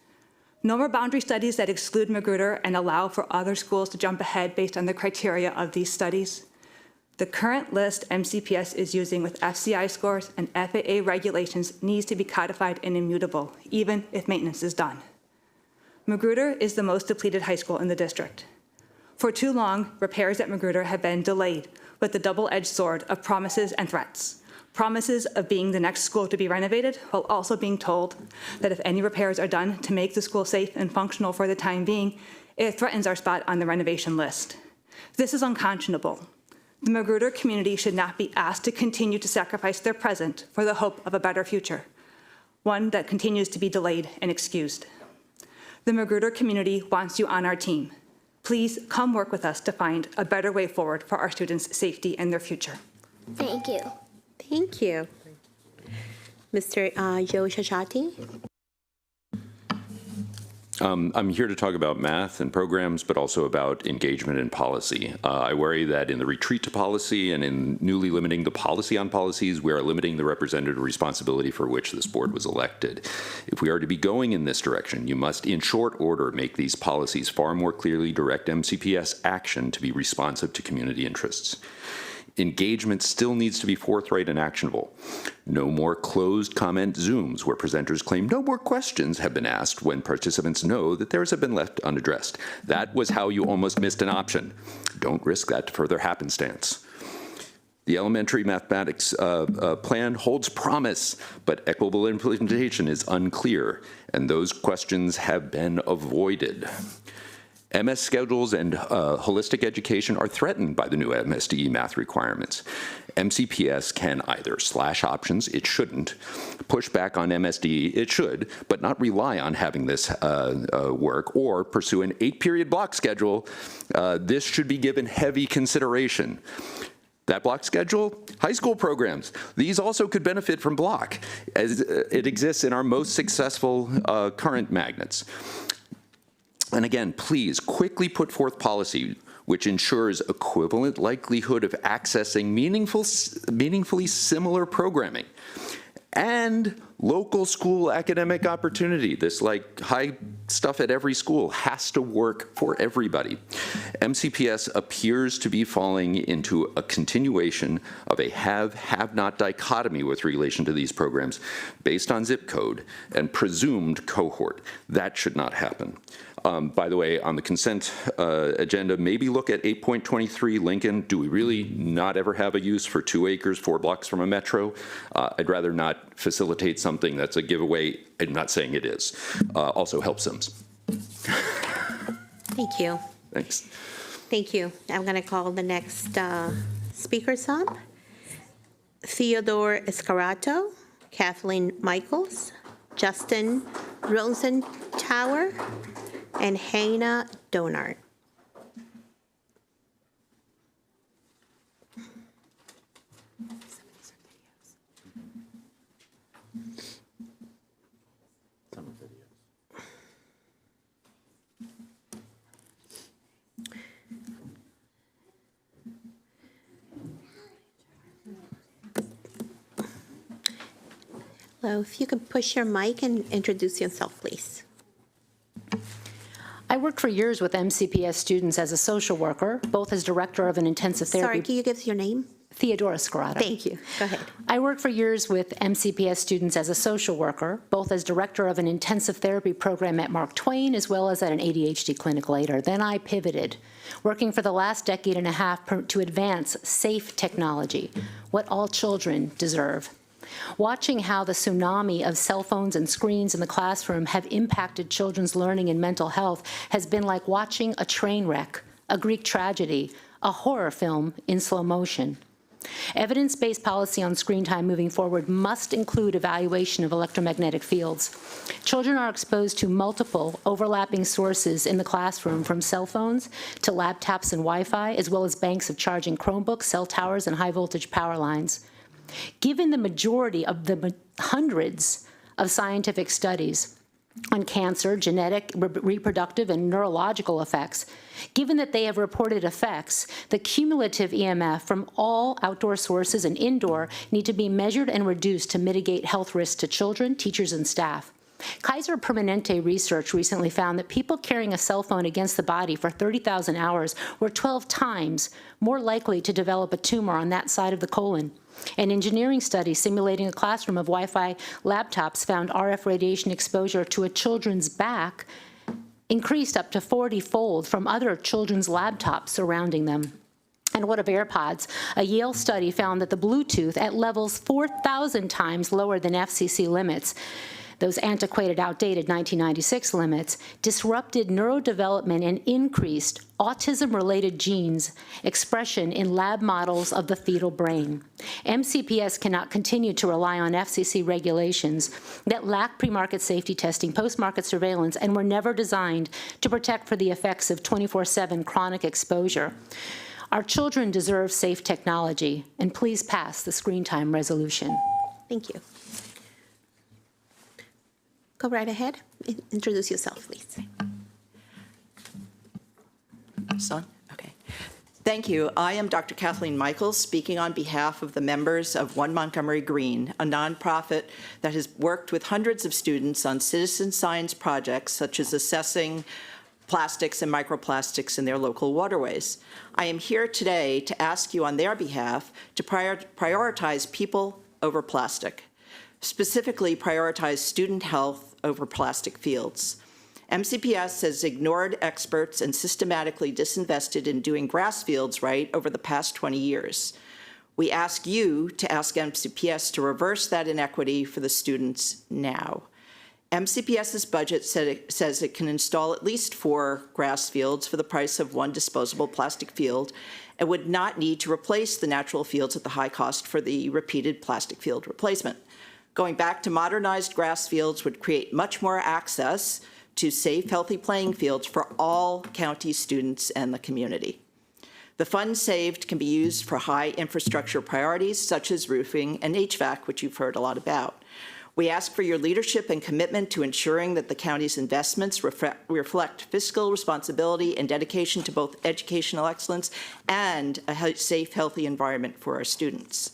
No more boundary studies that exclude Magruder and allow for other schools to jump ahead based on the criteria of these studies. The current list MCPS is using with FCI scores and FAA regulations needs to be codified and immutable, even if maintenance is done. Magruder is the most depleted high school in the district. For too long, repairs at Magruder have been delayed with the double-edged sword of promises and threats. Promises of being the next school to be renovated, while also being told that if any repairs are done to make the school safe and functional for the time being, it threatens our spot on the renovation list. This is unconscionable. The Magruder community should not be asked to continue to sacrifice their present for the hope of a better future, one that continues to be delayed and excused. The Magruder community wants you on our team. Please come work with us to find a better way forward for our students' safety and their future. Thank you. Thank you. Mr. Joe Shashati. I'm here to talk about math and programs, but also about engagement and policy. I worry that in the retreat to policy and in newly limiting the policy on policies, we are limiting the representative responsibility for which this board was elected. If we are to be going in this direction, you must, in short order, make these policies far more clearly direct MCPS action to be responsive to community interests. Engagement still needs to be forthright and actionable. No more closed comment Zooms where presenters claim no more questions have been asked when participants know that theirs have been left unaddressed. That was how you almost missed an option. Don't risk that further happenstance. The elementary mathematics plan holds promise, but equitable implementation is unclear, and those questions have been avoided. MS schedules and holistic education are threatened by the new MSDE math requirements. MCPS can either slash options, it shouldn't, push back on MSDE, it should, but not rely on having this work, or pursue an 8-period block schedule. This should be given heavy consideration. That block schedule, high school programs, these also could benefit from block, as it exists in our most successful current magnets. And again, please quickly put forth policy which ensures equivalent likelihood of accessing meaningfully similar programming and local school academic opportunity. This like high stuff at every school has to work for everybody. MCPS appears to be falling into a continuation of a have-not dichotomy with relation to these programs based on zip code and presumed cohort. That should not happen. By the way, on the consent agenda, maybe look at 8.23 Lincoln. Do we really not ever have a use for 2 acres, 4 blocks from a metro? I'd rather not facilitate something that's a giveaway. I'm not saying it is. Also help Sims. Thank you. Thanks. Thank you. I'm going to call the next speakers up. Theodore Escarato, Kathleen Michaels, Justin Rosentauer, and Hannah Donard. Hello, if you could push your mic and introduce yourself, please. I worked for years with MCPS students as a social worker, both as director of an intensive therapy. Sorry, can you give us your name? Theodora Scarata. Thank you. Go ahead. I worked for years with MCPS students as a social worker, both as director of an intensive therapy program at Mark Twain as well as at an ADHD clinic later. Then I pivoted, working for the last decade and a half to advance safe technology, what all children deserve. Watching how the tsunami of cell phones and screens in the classroom have impacted children's learning and mental health has been like watching a train wreck, a Greek tragedy, a horror film in slow motion. Evidence-based policy on screen time moving forward must include evaluation of electromagnetic fields. Children are exposed to multiple overlapping sources in the classroom, from cell phones to laptops and Wi-Fi, as well as banks of charging Chromebooks, cell towers, and high-voltage power lines. Given the majority of the hundreds of scientific studies on cancer, genetic, reproductive, and neurological effects, given that they have reported effects, the cumulative EMF from all outdoor sources and indoor need to be measured and reduced to mitigate health risks to children, teachers, and staff. Kaiser Permanente research recently found that people carrying a cell phone against the body for 30,000 hours were 12 times more likely to develop a tumor on that side of the colon. An engineering study simulating a classroom of Wi-Fi laptops found RF radiation exposure to a children's back increased up to 40-fold from other children's laptops surrounding them. And what of AirPods? A Yale study found that the Bluetooth at levels 4,000 times lower than FCC limits, those antiquated, outdated 1996 limits, disrupted neurodevelopment and increased autism-related genes expression in lab models of the fetal brain. MCPS cannot continue to rely on FCC regulations that lack pre-market safety testing, post-market surveillance, and were never designed to protect for the effects of 24/7 chronic exposure. Our children deserve safe technology, and please pass the screen time resolution. Thank you. Go right ahead. Introduce yourself, please. Son? Okay. Thank you. I am Dr. Kathleen Michaels, speaking on behalf of the members of One Montgomery Green, a nonprofit that has worked with hundreds of students on citizen science projects such as assessing plastics and microplastics in their local waterways. I am here today to ask you on their behalf to prioritize people over plastic. Specifically, prioritize student health over plastic fields. MCPS has ignored experts and systematically disinvested in doing grass fields right over the past 20 years. We ask you to ask MCPS to reverse that inequity for the students now. MCPS's budget says it can install at least 4 grass fields for the price of 1 disposable plastic field and would not need to replace the natural fields at the high cost for the repeated plastic field replacement. Going back to modernized grass fields would create much more access to safe, healthy playing fields for all county students and the community. The funds saved can be used for high infrastructure priorities such as roofing and HVAC, which you've heard a lot about. We ask for your leadership and commitment to ensuring that the county's investments reflect fiscal responsibility and dedication to both educational excellence and a safe, healthy environment for our students.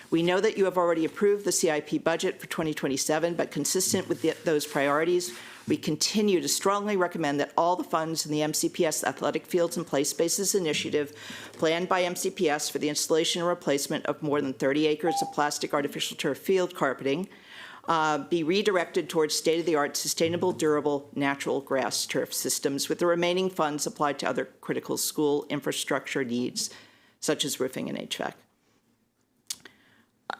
We know that you have already approved the CIP budget for 2027, but consistent with those priorities, we continue to strongly recommend that all the funds in the MCPS Athletic Fields and Play Spaces Initiative planned by MCPS for the installation and replacement of more than 30 acres of plastic artificial turf field carpeting be redirected towards state-of-the-art, sustainable, durable, natural grass turf systems, with the remaining funds applied to other critical school infrastructure needs, such as roofing and HVAC.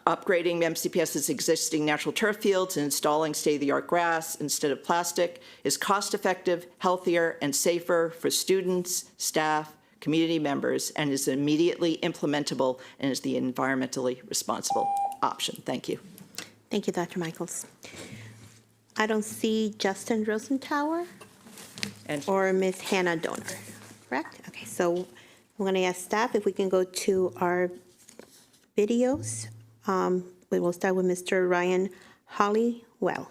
Upgrading MCPS's existing natural turf fields and installing state-of-the-art grass instead of plastic is cost-effective, healthier, and safer for students, staff, community members, and is immediately implementable and is the environmentally responsible option. Thank you. Thank you, Dr. Michaels. I don't see Justin Rosenthaler or Ms. Hannah Donor, correct? Okay, so I'm going to ask staff if we can go to our videos. We will start with Mr. Ryan Hollywell.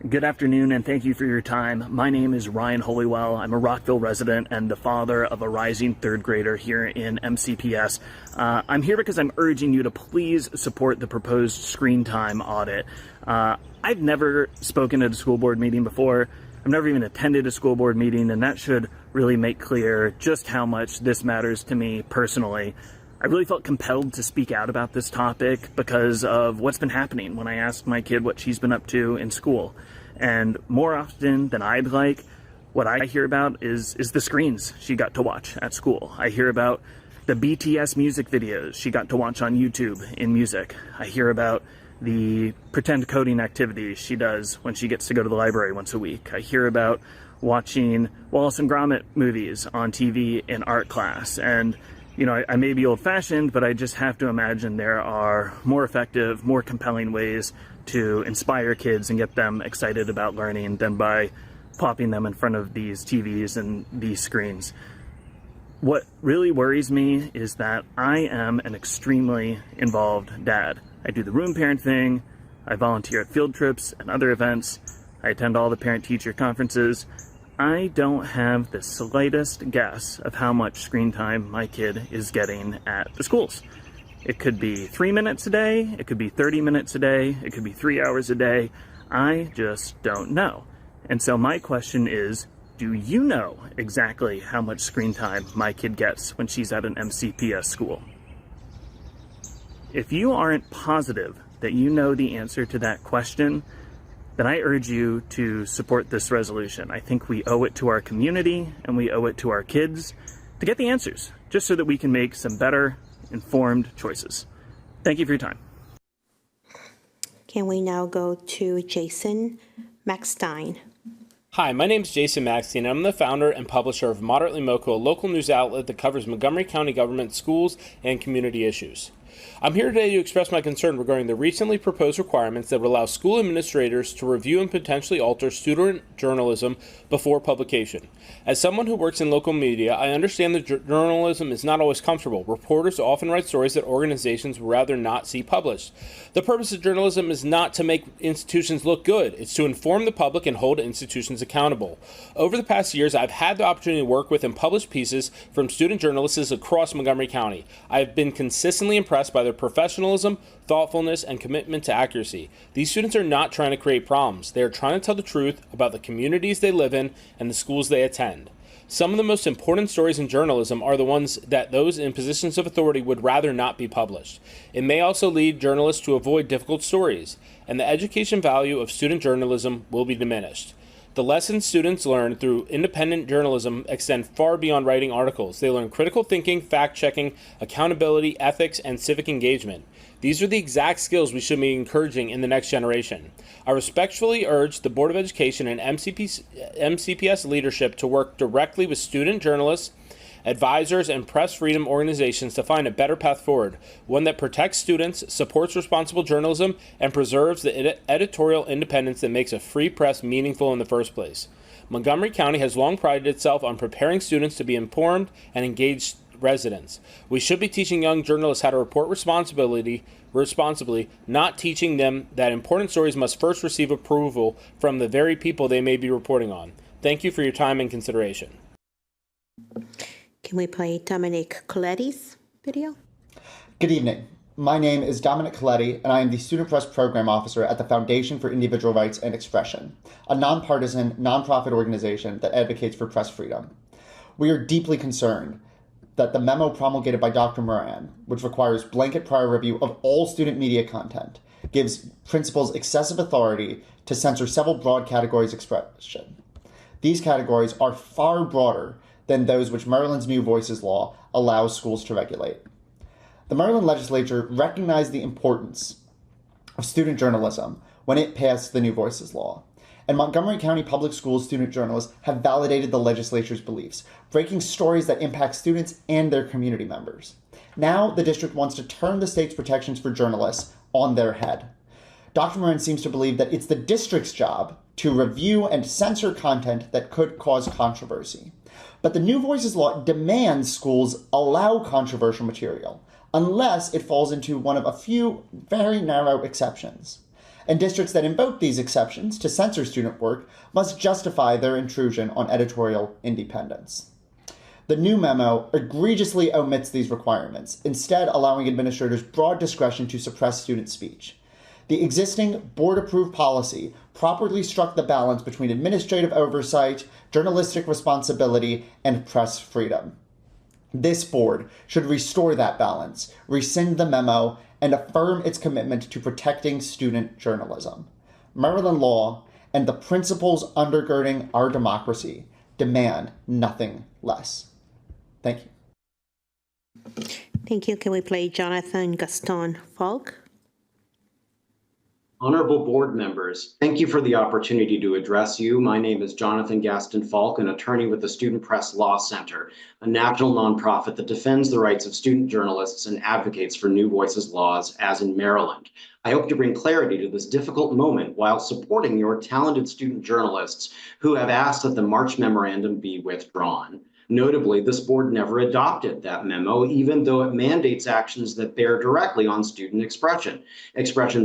Good afternoon, and thank you for your time. My name is Ryan Hollywell. I'm a Rockville resident and the father of a rising third grader here in MCPS. I'm here because I'm urging you to please support the proposed screen time audit. I've never spoken at a school board meeting before. I've never even attended a school board meeting, and that should really make clear just how much this matters to me personally. I really felt compelled to speak out about this topic because of what's been happening when I asked my kid what she's been up to in school. And more often than I'd like, what I hear about is the screens she got to watch at school. I hear about the BTS music videos she got to watch on YouTube in music. I hear about the pretend coding activities she does when she gets to go to the library once a week. I hear about watching Wallace and Gromit movies on TV in art class. And, you know, I may be old-fashioned, but I just have to imagine there are more effective, more compelling ways to inspire kids and get them excited about learning than by popping them in front of these TVs and these screens. What really worries me is that I am an extremely involved dad. I do the room parent thing, I volunteer at field trips and other events, I attend all the parent-teacher conferences. I don't have the slightest guess of how much screen time my kid is getting at the schools. It could be 3 minutes a day, it could be 30 minutes a day, it could be 3 hours a day. I just don't know. And so my question is, do you know exactly how much screen time my kid gets when she's at an MCPS school? If you aren't positive that you know the answer to that question, then I urge you to support this resolution. I think we owe it to our community and we owe it to our kids to get the answers, just so that we can make some better, informed choices. Thank you for your time. Can we now go to Jason Maxstein? Hi, my name is Jason Maxstein, and I'm the founder and publisher of Moderately Moco, a local news outlet that covers Montgomery County government, schools, and community issues. I'm here today to express my concern regarding the recently proposed requirements that would allow school administrators to review and potentially alter student journalism before publication. As someone who works in local media, I understand that journalism is not always comfortable. Reporters often write stories that organizations would rather not see published. The purpose of journalism is not to make institutions look good. It's to inform the public and hold institutions accountable. Over the past years, I've had the opportunity to work with and publish pieces from student journalists across Montgomery County. I have been consistently impressed by their professionalism, thoughtfulness, and commitment to accuracy. These students are not trying to create problems. They are trying to tell the truth about the communities they live in and the schools they attend. Some of the most important stories in journalism are the ones that those in positions of authority would rather not be published. It may also lead journalists to avoid difficult stories, and the education value of student journalism will be diminished. The lessons students learn through independent journalism extend far beyond writing articles. They learn critical thinking, fact-checking, accountability, ethics, and civic engagement. These are the exact skills we should be encouraging in the next generation. I respectfully urge the Board of Education and MCPS leadership to work directly with student journalists, advisors, and press freedom organizations to find a better path forward, one that protects students, supports responsible journalism, and preserves the editorial independence that makes a free press meaningful in the first place. Montgomery County has long prided itself on preparing students to be informed and engaged residents. We should be teaching young journalists how to report responsibly, not teaching them that important stories must first receive approval from the very people they may be reporting on. Thank you for your time and consideration. Can we play Dominic Coletti's video? Good evening. My name is Dominic Coletti, and I am the Student Press Program Officer at the Foundation for Individual Rights and Expression, a nonpartisan, nonprofit organization that advocates for press freedom. We are deeply concerned that the memo promulgated by Dr. Moran, which requires blanket prior review of all student media content, gives principals excessive authority to censor several broad categories of expression. These categories are far broader than those which Maryland's New Voices law allows schools to regulate. The Maryland legislature recognized the importance of student journalism when it passed the New Voices law, and Montgomery County Public Schools student journalists have validated the legislature's beliefs, breaking stories that impact students and their community members. Now, the district wants to turn the state's protections for journalists on their head. Dr. Moran seems to believe that it's the district's job to review and censor content that could cause controversy. But the New Voices law demands schools allow controversial material, unless it falls into one of a few very narrow exceptions. And districts that invoke these exceptions to censor student work must justify their intrusion on editorial independence. The new memo egregiously omits these requirements, instead allowing administrators broad discretion to suppress student speech. The existing board-approved policy properly struck the balance between administrative oversight, journalistic responsibility, and press freedom. This board should restore that balance, rescind the memo, and affirm its commitment to protecting student journalism. Maryland law and the principles undergirding our democracy demand nothing less. Thank you. Thank you. Can we play Jonathan Gaston Falk? Honorable board members, thank you for the opportunity to address you. My name is Jonathan Gaston Falk, an attorney with the Student Press Law Center, a national nonprofit that defends the rights of student journalists and advocates for New Voices laws, as in Maryland. I hope to bring clarity to this difficult moment while supporting your talented student journalists who have asked that the March memorandum be withdrawn. Notably, this board never adopted that memo, even though it mandates actions that bear directly on student expression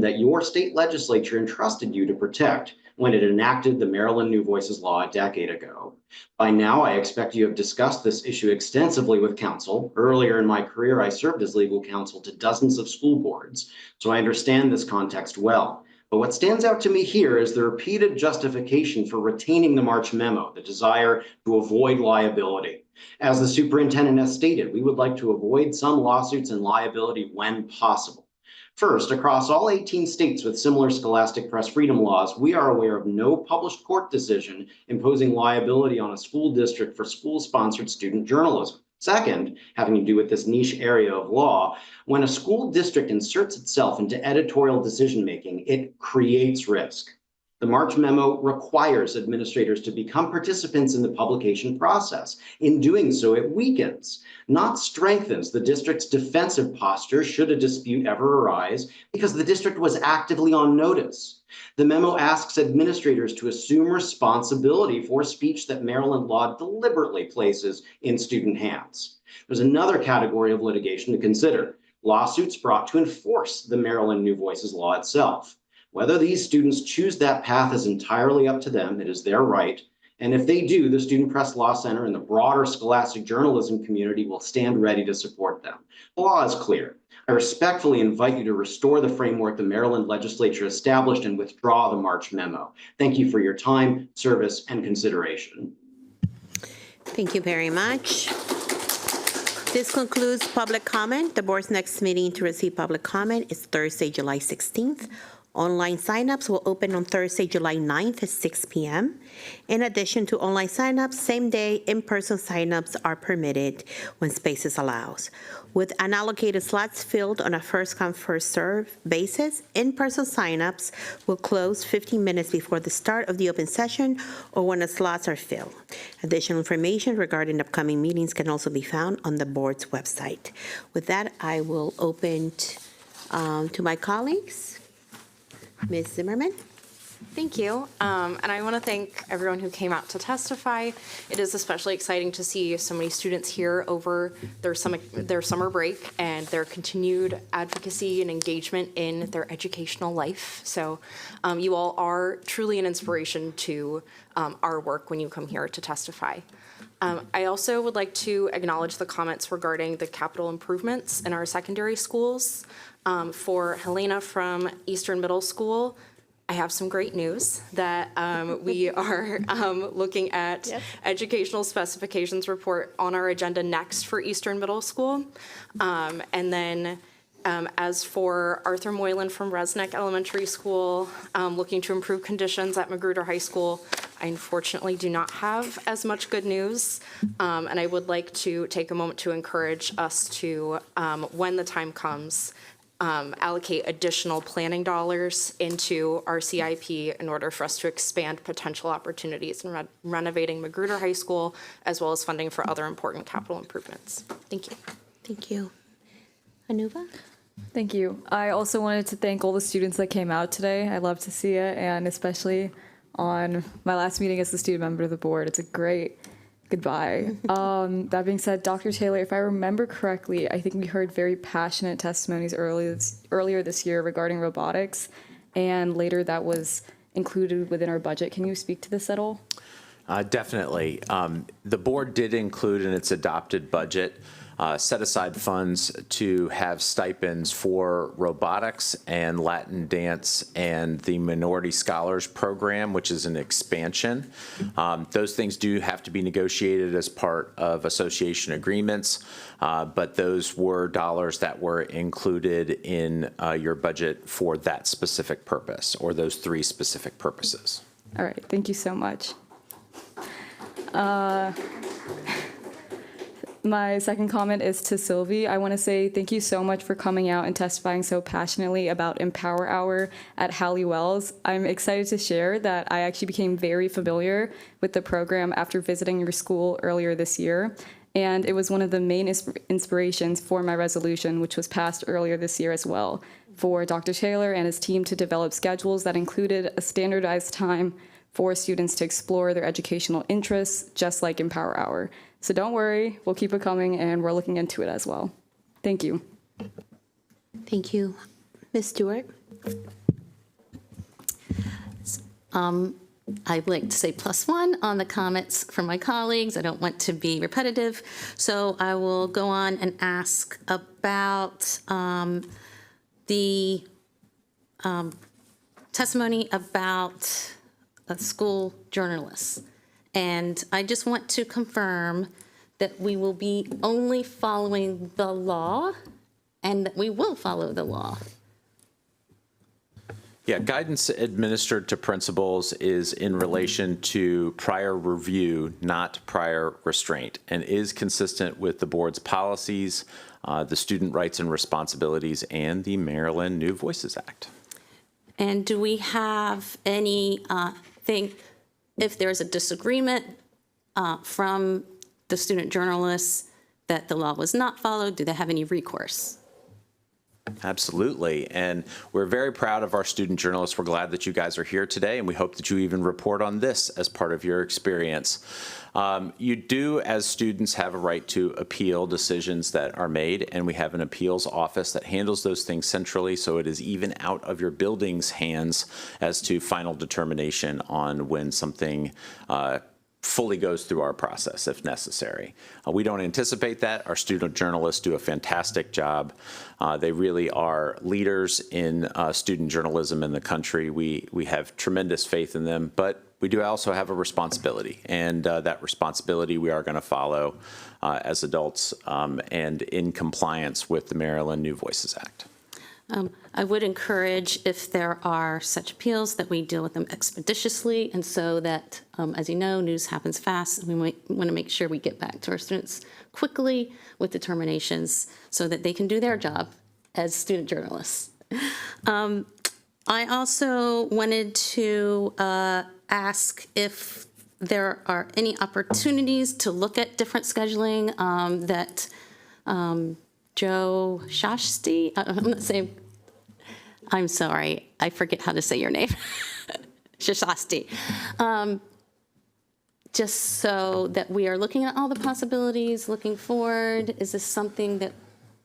that your state legislature entrusted you to protect when it enacted the Maryland New Voices law a decade ago. By now, I expect you have discussed this issue extensively with counsel. Earlier in my career, I served as legal counsel to dozens of school boards, so I understand this context well. But what stands out to me here is the repeated justification for retaining the March memo, the desire to avoid liability. As the superintendent has stated, we would like to avoid some lawsuits and liability when possible. First, across all 18 states with similar scholastic press freedom laws, we are aware of no published court decision imposing liability on a school district for school-sponsored student journalism. Second, having to do with this niche area of law, when a school district inserts itself into editorial decision-making, it creates risk. The March memo requires administrators to become participants in the publication process. In doing so, it weakens, not strengthens, the district's defensive posture should a dispute ever arise, because the district was actively on notice. The memo asks administrators to assume responsibility for speech that Maryland law deliberately places in student hands. There's another category of litigation to consider: lawsuits brought to enforce the Maryland New Voices law itself. Whether these students choose that path is entirely up to them. It is their right. And if they do, the Student Press Law Center and the broader scholastic journalism community will stand ready to support them. The law is clear. I respectfully invite you to restore the framework the Maryland legislature established and withdraw the March memo. Thank you for your time, service, and consideration. Thank you very much. This concludes public comment. The board's next meeting to receive public comment is Thursday, July 16th. Online signups will open on Thursday, July 9th at 6 p.m. In addition to online signups, same-day in-person signups are permitted when spaces allows. With unallocated slots filled on a first-come, first-served basis, in-person signups will close 15 minutes before the start of the open session or when the slots are filled. Additional information regarding upcoming meetings can also be found on the board's website. With that, I will open to my colleagues. Ms. Zimmerman. Thank you. And I want to thank everyone who came out to testify. It is especially exciting to see so many students here over their summer break and their continued advocacy and engagement in their educational life. So you all are truly an inspiration to our work when you come here to testify. I also would like to acknowledge the comments regarding the capital improvements in our secondary schools. For Helena from Eastern Middle School, I have some great news that we are looking at educational specifications report on our agenda next for Eastern Middle School. And then as for Arthur Moylan from Resnick Elementary School, looking to improve conditions at Magruder High School, I unfortunately do not have as much good news. And I would like to take a moment to encourage us to, when the time comes, allocate additional planning dollars into our CIP in order for us to expand potential opportunities in renovating Magruder High School, as well as funding for other important capital improvements. Thank you. Thank you. Anuva? Thank you. I also wanted to thank all the students that came out today. I love to see it, and especially on my last meeting as the student member of the board. It's a great goodbye. That being said, Dr. Taylor, if I remember correctly, I think we heard very passionate testimonies earlier this year regarding robotics, and later that was included within our budget. Can you speak to this at all? Definitely. The board did include in its adopted budget set aside funds to have stipends for robotics and Latin dance and the Minority Scholars Program, which is an expansion. Those things do have to be negotiated as part of association agreements, but those were dollars that were included in your budget for that specific purpose, or those three specific purposes. All right, thank you so much. My second comment is to Sylvie. I want to say thank you so much for coming out and testifying so passionately about Empower Hour at Hallie Wells. I'm excited to share that I actually became very familiar with the program after visiting your school earlier this year, and it was one of the main inspirations for my resolution, which was passed earlier this year as well, for Dr. Taylor and his team to develop schedules that included a standardized time for students to explore their educational interests, just like Empower Hour. So don't worry, we'll keep it coming, and we're looking into it as well. Thank you. Thank you. Ms. Stewart? I'd like to say +1 on the comments from my colleagues. I don't want to be repetitive, so I will go on and ask about the testimony about school journalists. And I just want to confirm that we will be only following the law and that we will follow the law. Yeah, guidance administered to principals is in relation to prior review, not prior restraint, and is consistent with the board's policies, the Student Rights and Responsibilities, and the Maryland New Voices Act. And do we have any thing, if there's a disagreement from the student journalists that the law was not followed, do they have any recourse? Absolutely, and we're very proud of our student journalists. We're glad that you guys are here today, and we hope that you even report on this as part of your experience. You do, as students, have a right to appeal decisions that are made, and we have an appeals office that handles those things centrally, so it is even out of your building's hands as to final determination on when something fully goes through our process if necessary. We don't anticipate that. Our student journalists do a fantastic job. They really are leaders in student journalism in the country. We have tremendous faith in them, but we do also have a responsibility, and that responsibility we are going to follow as adults and in compliance with the Maryland New Voices Act. I would encourage, if there are such appeals, that we deal with them expeditiously, and so that, as you know, news happens fast, and we want to make sure we get back to our students quickly with determinations so that they can do their job as student journalists. I also wanted to ask if there are any opportunities to look at different scheduling that Joe Shashti, I'm not saying, I'm sorry, I forget how to say your name, Shashasti. Just so that we are looking at all the possibilities, looking forward, is this something that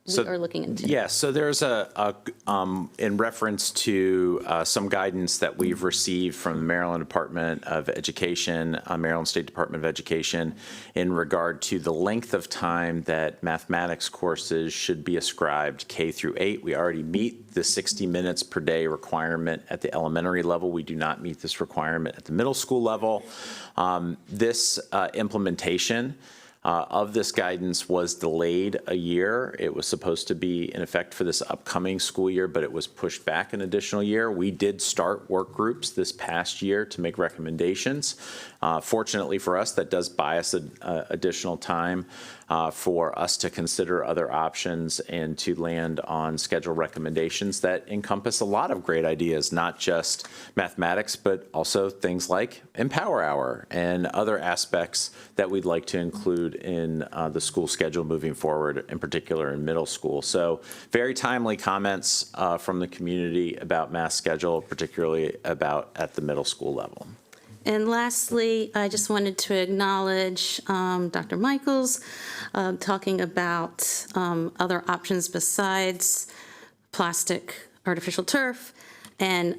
we are looking into? Yes, so there's in reference to some guidance that we've received from the Maryland Department of Education, Maryland State Department of Education, in regard to the length of time that mathematics courses should be ascribed K through 8. We already meet the 60 minutes per day requirement at the elementary level. We do not meet this requirement at the middle school level. This implementation of this guidance was delayed a year. It was supposed to be in effect for this upcoming school year, but it was pushed back an additional year. We did start work groups this past year to make recommendations. Fortunately for us, that does buy us additional time for us to consider other options and to land on schedule recommendations that encompass a lot of great ideas, not just mathematics, but also things like Empower Hour and other aspects that we'd like to include in the school schedule moving forward, in particular in middle school. So very timely comments from the community about math schedule, particularly about at the middle school level. And lastly, I just wanted to acknowledge Dr. Michaels talking about other options besides plastic artificial turf. And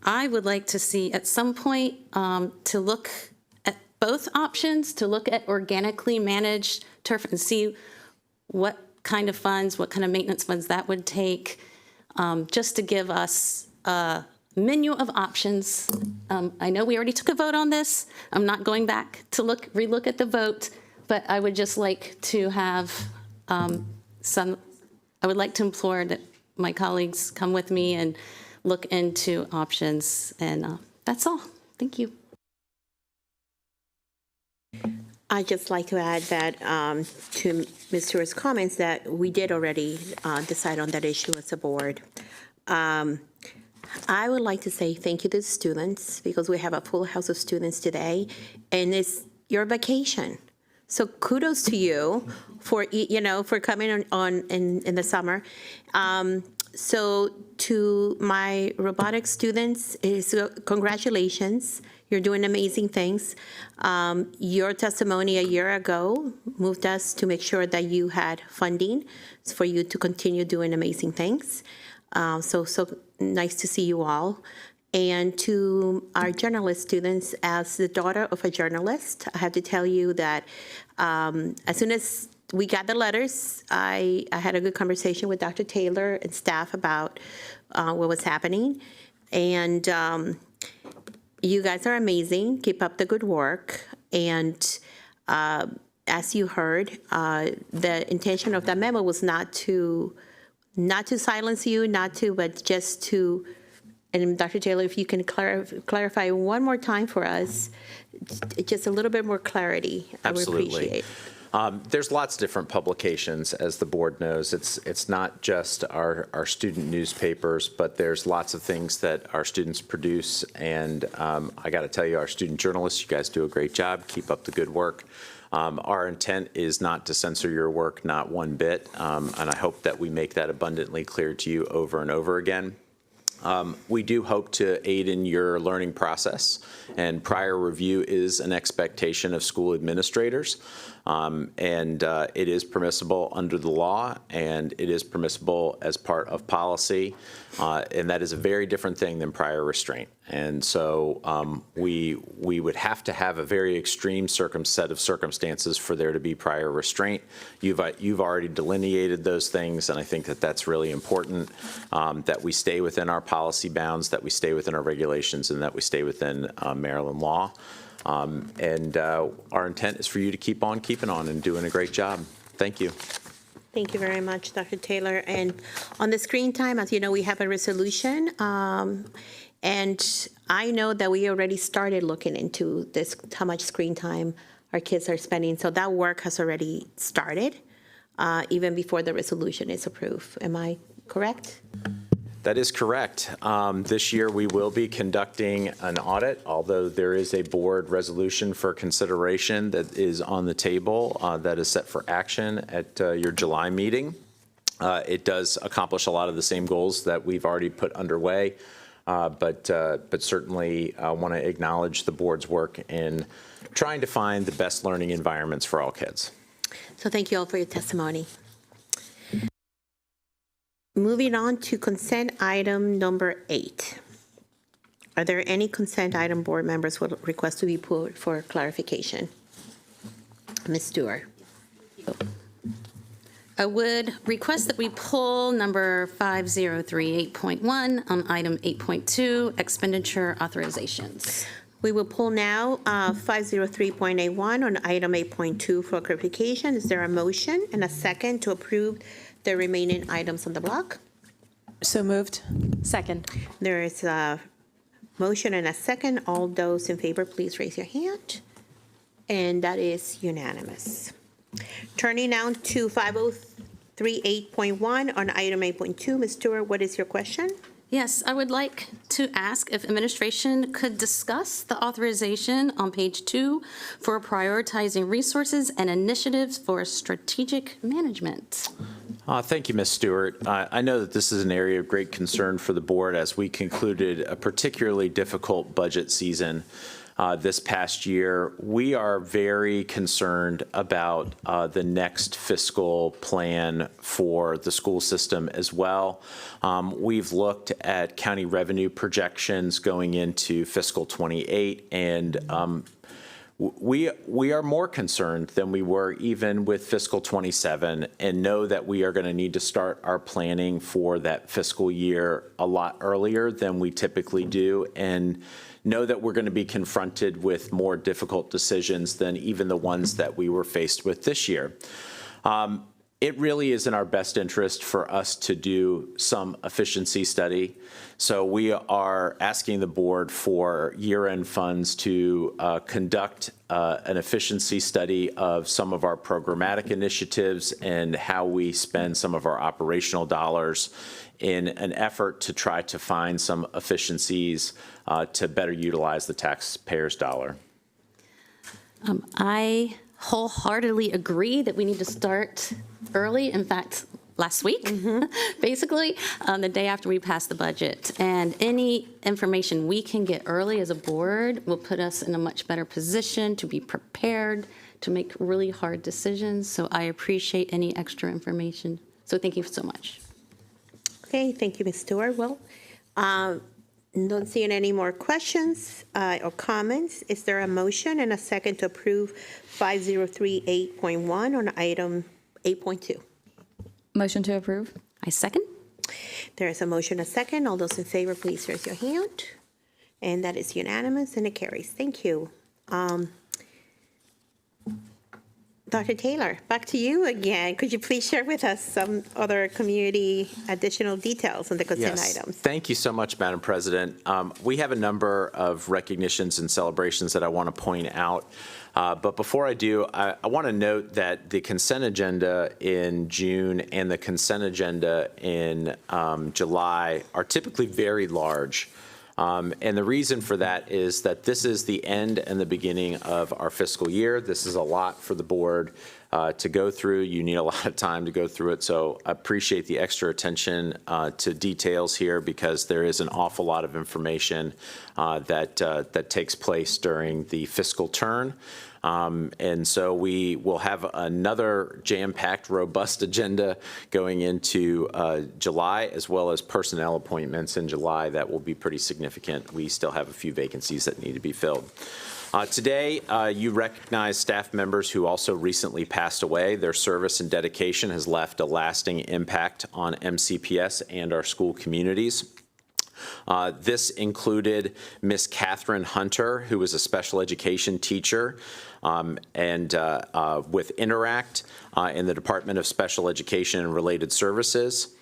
I would like to see at some point to look at both options to look at organically managed turf and see what kind of funds, what kind of maintenance funds that would take, just to give us a menu of options. I know we already took a vote on this. I'm not going back to relook at the vote, but I would just like to have I would like to implore that my colleagues come with me and look into options, and that's all. Thank you. I'd just like to add that to Ms. Stewart's comments that we did already decide on that issue as a board. I would like to say thank you to the students because we have a full house of students today, and it's your vacation. So kudos to you for for coming on in the summer. So to my robotics students, congratulations. You're doing amazing things. Your testimony a year ago moved us to make sure that you had funding for you to continue doing amazing things. So nice to see you all. And to our journalist students, as the daughter of a journalist, I have to tell you that as soon as we got the letters, I had a good conversation with Dr. Taylor and staff about what was happening. And you guys are amazing. Keep up the good work. And as you heard, the intention of that memo was not to silence you, but just to. And Dr. Taylor, if you can clarify one more time for us, just a little bit more clarity, I would appreciate. There's lots of different publications, as the board knows. It's not just our student newspapers, but there's lots of things that our students produce. And I got to tell you, our student journalists, you guys do a great job. Keep up the good work. Our intent is not to censor your work, not one bit. And I hope that we make that abundantly clear to you over and over again. We do hope to aid in your learning process, and prior review is an expectation of school administrators, and it is permissible under the law, and it is permissible as part of policy, and that is a very different thing than prior restraint. And so we would have to have a very extreme set of circumstances for there to be prior restraint. You've already delineated those things, and I think that that's really important, that we stay within our policy bounds, that we stay within our regulations, and that we stay within Maryland law. And our intent is for you to keep on keeping on and doing a great job. Thank you. Thank you very much, Dr. Taylor. And on the screen time, as you know, we have a resolution. And I know that we already started looking into this, how much screen time our kids are spending. So that work has already started, even before the resolution is approved. Am I correct? That is correct. This year we will be conducting an audit, although there is a board resolution for consideration that is on the table that is set for action at your July meeting. It does accomplish a lot of the same goals that we've already put underway, but certainly want to acknowledge the board's work in trying to find the best learning environments for all kids. So thank you all for your testimony. Moving on to consent item number 8. Are there any consent item board members would request to be pulled for clarification? Ms. Stewart. I would request that we pull number 5038.1 on item 8.2, expenditure authorizations. We will pull now 503.81 on item 8.2 for clarification. Is there a motion and a second to approve the remaining items on the block? So moved. Second. There is a motion and a second. All those in favor, please raise your hand. And that is unanimous. Turning now to 5038.1 on item 8.2. Ms. Stewart, what is your question? Yes, I would like to ask if administration could discuss the authorization on page 2 for prioritizing resources and initiatives for strategic management. Thank you, Ms. Stewart. I know that this is an area of great concern for the board as we concluded a particularly difficult budget season this past year. We are very concerned about the next fiscal plan for the school system as well. We've looked at county revenue projections going into fiscal 28, and We are more concerned than we were even with fiscal 27, and know that we are going to need to start our planning for that fiscal year a lot earlier than we typically do, and know that we're going to be confronted with more difficult decisions than even the ones that we were faced with this year. It really is in our best interest for us to do some efficiency study. So we are asking the board for year-end funds to conduct an efficiency study of some of our programmatic initiatives and how we spend some of our operational dollars in an effort to try to find some efficiencies to better utilize the taxpayers' dollar. I wholeheartedly agree that we need to start early. In fact, last week, basically, the day after we pass the budget. And any information we can get early as a board will put us in a much better position to be prepared to make really hard decisions. So I appreciate any extra information. So thank you so much. Okay, thank you, Ms. Stewart. Well, don't seeing any more questions or comments. Is there a motion and a second to approve 5038.1 on item 8.2? Motion to approve. I second. There is a motion, a second. All those in favor, please raise your hand. And that is unanimous and it carries. Thank you. Dr. Taylor, back to you again. Could you please share with us some other community additional details on the consent items? Thank you so much, Madam President. We have a number of recognitions and celebrations that I want to point out. But before I do, I want to note that the consent agenda in June and the consent agenda in July are typically very large. And the reason for that is that this is the end and the beginning of our fiscal year. This is a lot for the board to go through. You need a lot of time to go through it. So I appreciate the extra attention to details here, because there is an awful lot of information that takes place during the fiscal turn. And so we will have another jam-packed, robust agenda going into July, as well as personnel appointments in July that will be pretty significant. We still have a few vacancies that need to be filled. Today, you recognize staff members who also recently passed away. Their service and dedication has left a lasting impact on MCPS and our school communities. This included Miss Catherine Hunter, who was a special education teacher with Interact in the Department of Special Education and Related Services.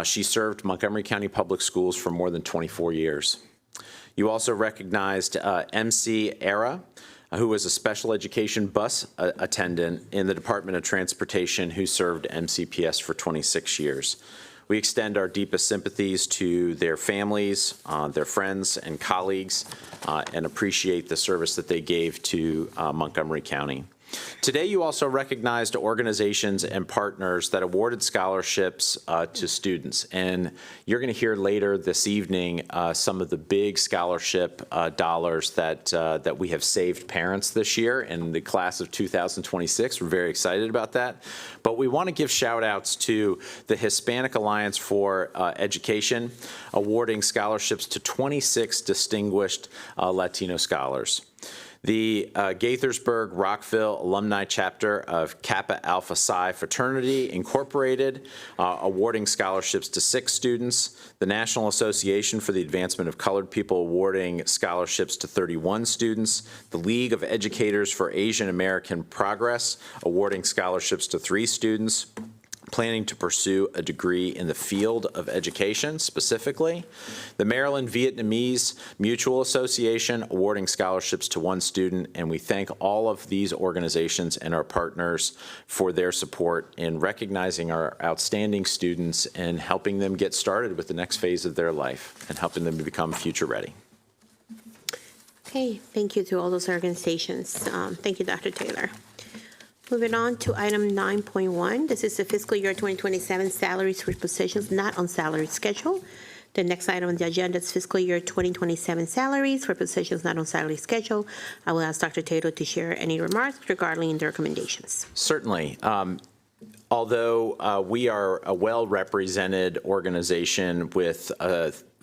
She served Montgomery County Public Schools for more than 24 years. You also recognized MC Era, who was a special education bus attendant in the Department of Transportation, who served MCPS for 26 years. We extend our deepest sympathies to their families, their friends and colleagues, and appreciate the service that they gave to Montgomery County. Today, you also recognized organizations and partners that awarded scholarships to students. And you're going to hear later this evening some of the big scholarship dollars that we have saved parents this year in the class of 2026. We're very excited about that. But we want to give shout outs to the Hispanic Alliance for Education, awarding scholarships to 26 distinguished Latino scholars. The Gaithersburg Rockville Alumni Chapter of Kappa Alpha Psi Fraternity Incorporated, awarding scholarships to 6 students. The National Association for the Advancement of Colored People awarding scholarships to 31 students. The League of Educators for Asian American Progress awarding scholarships to 3 students planning to pursue a degree in the field of education specifically. The Maryland Vietnamese Mutual Association awarding scholarships to 1 student, and we thank all of these organizations and our partners for their support in recognizing our outstanding students and helping them get started with the next phase of their life and helping them to become future ready. Okay, thank you to all those organizations. Thank you, Dr. Taylor. Moving on to item 9.1. This is the fiscal year 2027 salaries for positions not on salary schedule. The next item on the agenda is fiscal year 2027 salaries for positions not on salary schedule. I will ask Dr. Taylor to share any remarks regarding the recommendations. Certainly. Although we are a well-represented organization with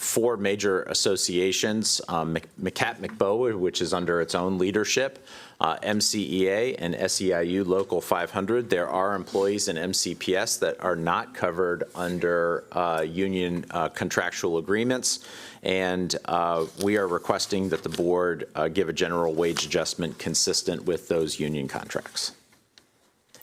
4 major associations, MCAT-McBow, which is under its own leadership, MCEA and SEIU Local 500. There are employees in MCPS that are not covered under union contractual agreements, and we are requesting that the board give a general wage adjustment consistent with those union contracts.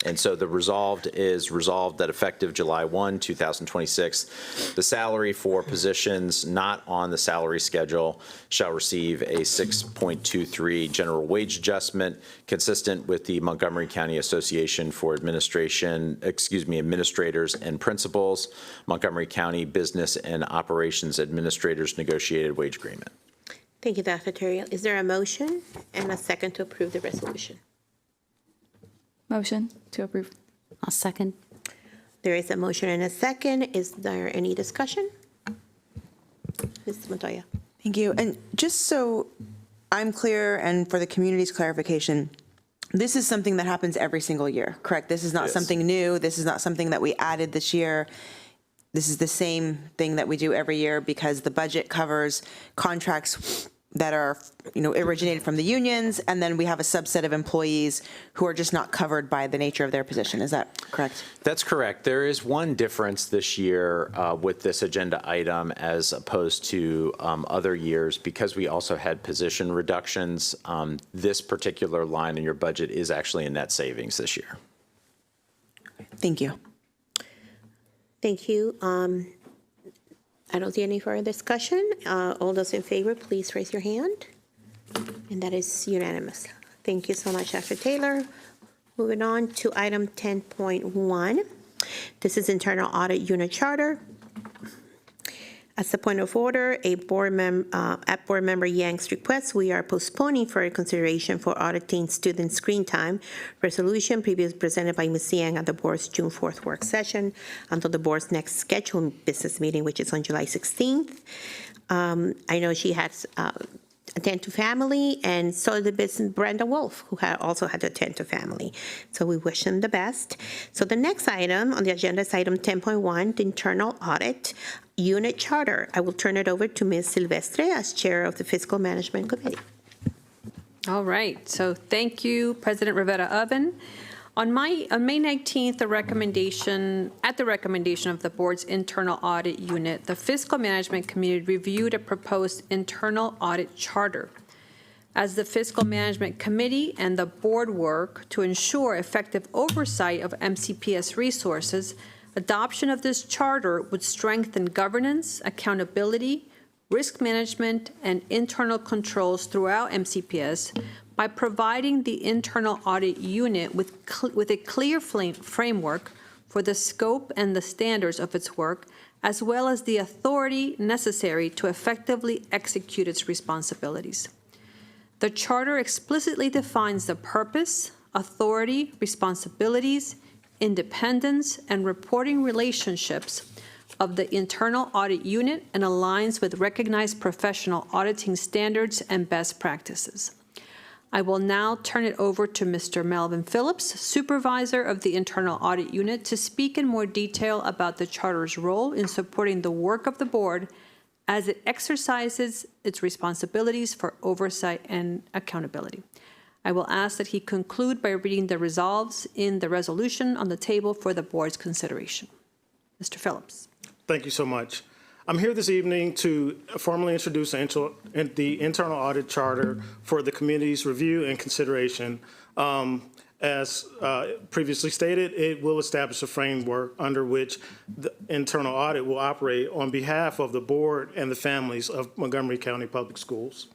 And so the resolved is resolved that effective July 1, 2026, the salary for positions not on the salary schedule shall receive a 6.23 general wage adjustment consistent with the Montgomery County Association for Administrators and Principals, Montgomery County Business and Operations Administrators Negotiated Wage Agreement. Thank you, Dr. Terrio. Is there a motion and a second to approve the resolution? Motion to approve. I'll second. There is a motion and a second. Is there any discussion? Ms. Montoya. Thank you. And just so I'm clear and for the community's clarification, this is something that happens every single year, correct? This is not something new. This is not something that we added this year. This is the same thing that we do every year because the budget covers contracts that are, originated from the unions, and then we have a subset of employees who are just not covered by the nature of their position. Is that correct? That's correct. There is one difference this year with this agenda item as opposed to other years because we also had position reductions. This particular line in your budget is actually a net savings this year. Thank you. Thank you. I don't see any further discussion. All those in favor, please raise your hand. And that is unanimous. Thank you so much, Dr. Taylor. Moving on to item 10.1. This is Internal Audit Unit Charter. As a point of order, at Board Member Yang's request, we are postponing for consideration for auditing student screen time resolution previously presented by Ms. Yang at the board's June 4th work session until the board's next scheduled business meeting, which is on July 16th. I know she has attend to family, and so did Brenda Wolf, who also had to attend to family. So we wish them the best. So the next item on the agenda is item 10.1, the Internal Audit Unit Charter. I will turn it over to Ms. Silvestre as Chair of the Fiscal Management Committee. All right. So thank you, President Rivera-Oven. On May 19th, the recommendation of the board's internal audit unit, the Fiscal Management Committee reviewed a proposed internal audit charter. As the Fiscal Management Committee and the board work to ensure effective oversight of MCPS resources, adoption of this charter would strengthen governance, accountability, risk management, and internal controls throughout MCPS by providing the internal audit unit with a clear framework for the scope and the standards of its work, as well as the authority necessary to effectively execute its responsibilities. The charter explicitly defines the purpose, authority, responsibilities, independence, and reporting relationships of the internal audit unit and aligns with recognized professional auditing standards and best practices. I will now turn it over to Mr. Melvin Phillips, Supervisor of the Internal Audit Unit, to speak in more detail about the Charter's role in supporting the work of the Board as it exercises its responsibilities for oversight and accountability. I will ask that he conclude by reading the resolves in the resolution on the table for the Board's consideration. Mr. Phillips. Thank you so much. I'm here this evening to formally introduce the Internal Audit Charter for the committee's review and consideration. As previously stated, it will establish a framework under which the internal audit will operate on behalf of the board and the families of Montgomery County Public Schools.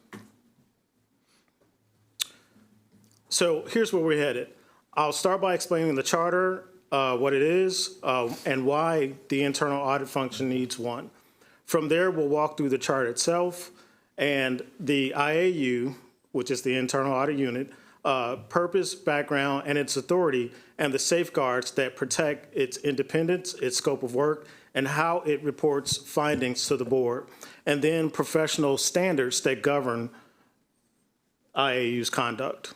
So here's where we're headed. I'll start by explaining the charter, what it is, and why the internal audit function needs one. From there, we'll walk through the chart itself and the IAU, which is the Internal Audit Unit, purpose, background, and its authority, and the safeguards that protect its independence, its scope of work, and how it reports findings to the board, and then professional standards that govern IAU's conduct.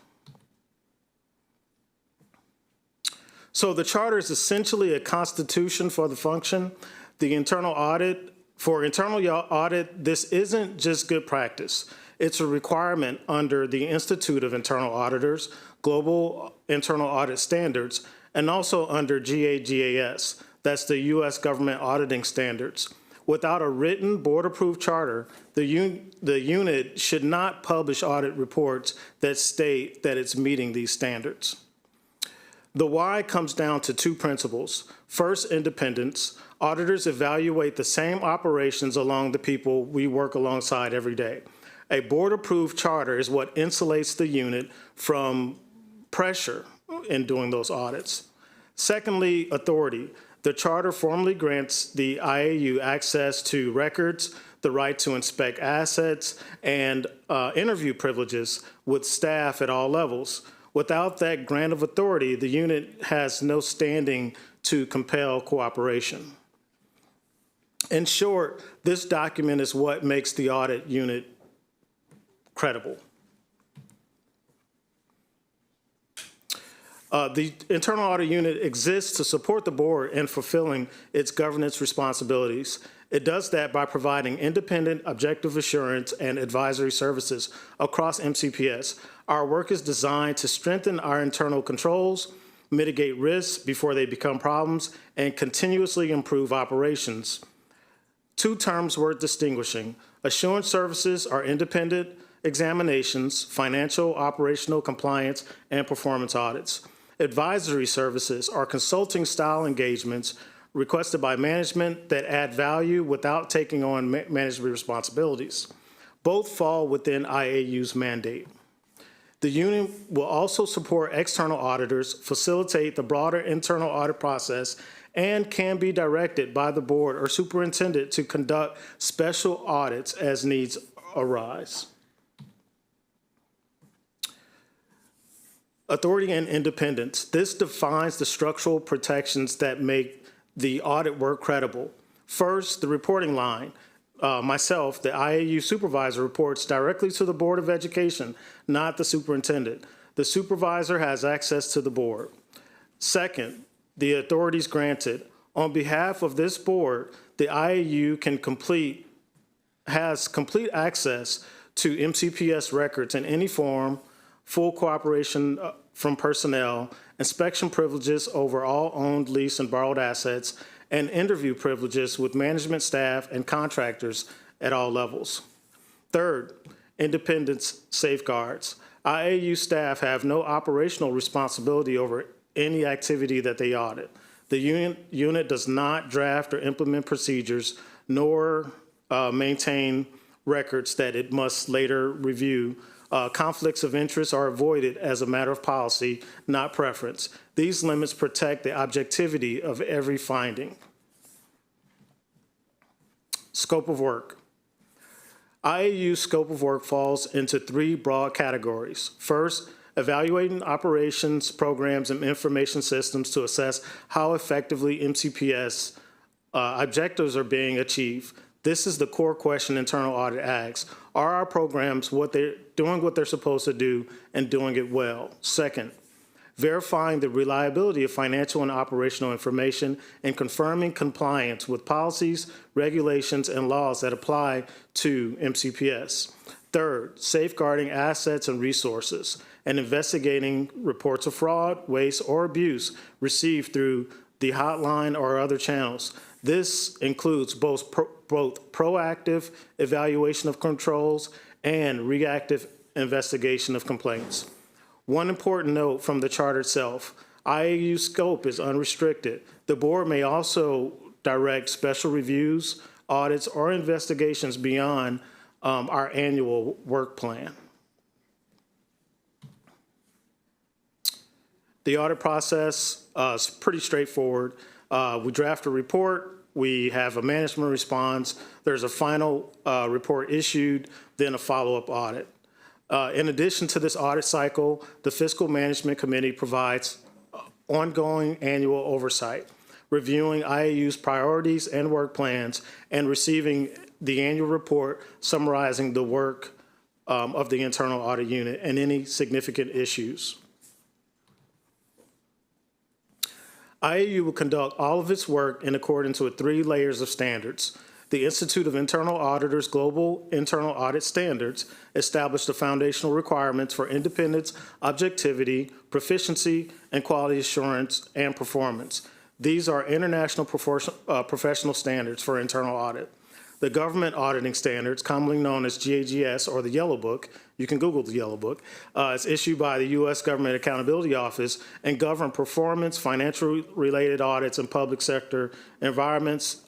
So the charter is essentially a constitution for the function. The internal audit For internal audit, this isn't just good practice. It's a requirement under the Institute of Internal Auditors, Global Internal Audit Standards, and also under GAGAS, that's the U.S. Government Auditing Standards. Without a written board-approved charter, the unit should not publish audit reports that state that it's meeting these standards. The why comes down to two principles. First, independence. Auditors evaluate the same operations along the people we work alongside every day. A board-approved charter is what insulates the unit from pressure in doing those audits. Secondly, authority. The charter formally grants the IAU access to records, the right to inspect assets, and interview privileges with staff at all levels. Without that grant of authority, the unit has no standing to compel cooperation. In short, this document is what makes the audit unit credible. The internal audit unit exists to support the board in fulfilling its governance responsibilities. It does that by providing independent, objective assurance and advisory services across MCPS. Our work is designed to strengthen our internal controls, mitigate risks before they become problems, and continuously improve operations. Two terms worth distinguishing. Assurance services are independent examinations, financial, operational, compliance, and performance audits. Advisory services are consulting style engagements requested by management that add value without taking on management responsibilities. Both fall within IAU's mandate. The unit will also support external auditors, facilitate the broader internal audit process, and can be directed by the board or superintendent to conduct special audits as needs arise. Authority and independence. This defines the structural protections that make the audit work credible. First, the reporting line. Myself, the IAU supervisor, reports directly to the Board of Education, not the superintendent. The supervisor has access to the board. Second, the authorities granted. On behalf of this board, the IAU has complete access to MCPS records in any form, full cooperation from personnel, inspection privileges over all owned, leased, and borrowed assets, and interview privileges with management staff and contractors at all levels. Third, independence safeguards. IAU staff have no operational responsibility over any activity that they audit. The unit does not draft or implement procedures, nor maintain records that it must later review. Conflicts of interest are avoided as a matter of policy, not preference. These limits protect the objectivity of every finding. Scope of work. IAU's scope of work falls into three broad categories. First, evaluating operations, programs, and information systems to assess how effectively MCPS objectives are being achieved. This is the core question internal audit asks. Are our programs doing what they're supposed to do and doing it well? Second, verifying the reliability of financial and operational information and confirming compliance with policies, regulations, and laws that apply to MCPS. Third, safeguarding assets and resources and investigating reports of fraud, waste, or abuse received through the hotline or other channels. This includes both proactive evaluation of controls and reactive investigation of complaints. One important note from the charter itself, IAU scope is unrestricted. The board may also direct special reviews, audits, or investigations beyond our annual work plan. The audit process is pretty straightforward. We draft a report, we have a management response, there's a final report issued, then a follow-up audit. In addition to this audit cycle, the Fiscal Management Committee provides ongoing annual oversight, reviewing IAU's priorities and work plans, and receiving the annual report summarizing the work of the internal audit unit and any significant issues. IAU will conduct all of its work in accordance with 3 layers of standards. The Institute of Internal Auditors Global Internal Audit Standards established the foundational requirements for independence, objectivity, proficiency, and quality assurance and performance. These are international professional standards for internal audit. The government auditing standards, commonly known as GAGS or the Yellow Book, you can Google the Yellow Book, is issued by the U.S. Government Accountability Office and govern performance, financial related audits, and public sector environments.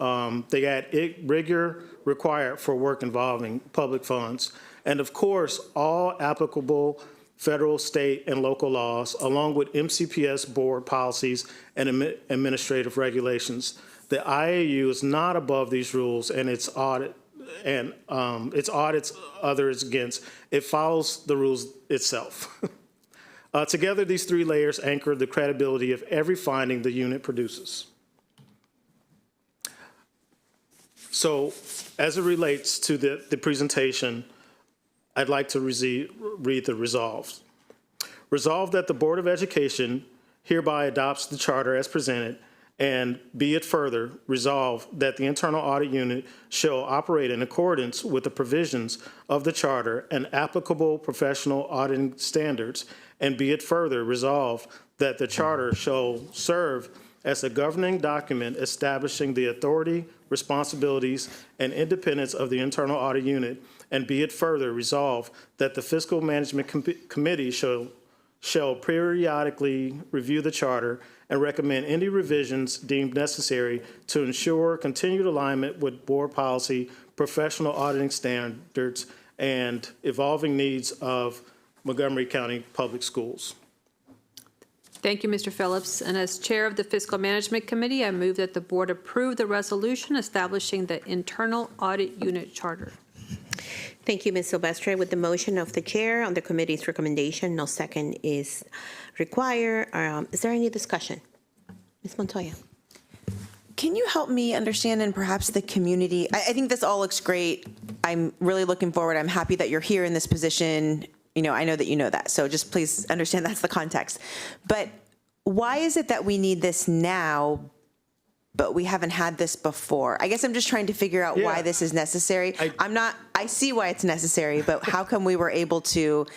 They add rigor required for work involving public funds. And of course, all applicable federal, state, and local laws, along with MCPS board policies and administrative regulations. The IAU is not above these rules and its audits others against. It follows the rules itself. Together, these three layers anchor the credibility of every finding the unit produces. So, as it relates to the presentation, I'd like to read the resolves. Resolved that the Board of Education hereby adopts the charter as presented, and be it further resolved that the internal audit unit shall operate in accordance with the provisions of the charter and applicable professional auditing standards, and be it further resolved that the charter shall serve as a governing document establishing the authority, responsibilities, and independence of the internal audit unit, and be it further resolved that the Fiscal Management Committee shall periodically review the charter and recommend any revisions deemed necessary to ensure continued alignment with board policy, professional auditing standards, and evolving needs of Montgomery County Public Schools. Thank you, Mr. Phillips. And as chair of the Fiscal Management Committee, I move that the board approve the resolution establishing the internal audit unit charter. Thank you, Ms. Silvestre. With the motion of the chair on the committee's recommendation, no second is required. Is there any discussion? Ms. Montoya. Can you help me understand, and perhaps the community, I think this all looks great. I'm really looking forward. I'm happy that you're here in this position. You know, I know that you know that. So just please understand that's the context. But why is it that we need this now, but we haven't had this before? I guess I'm just trying to figure out why this is necessary. I see why it's necessary, but how come we were able to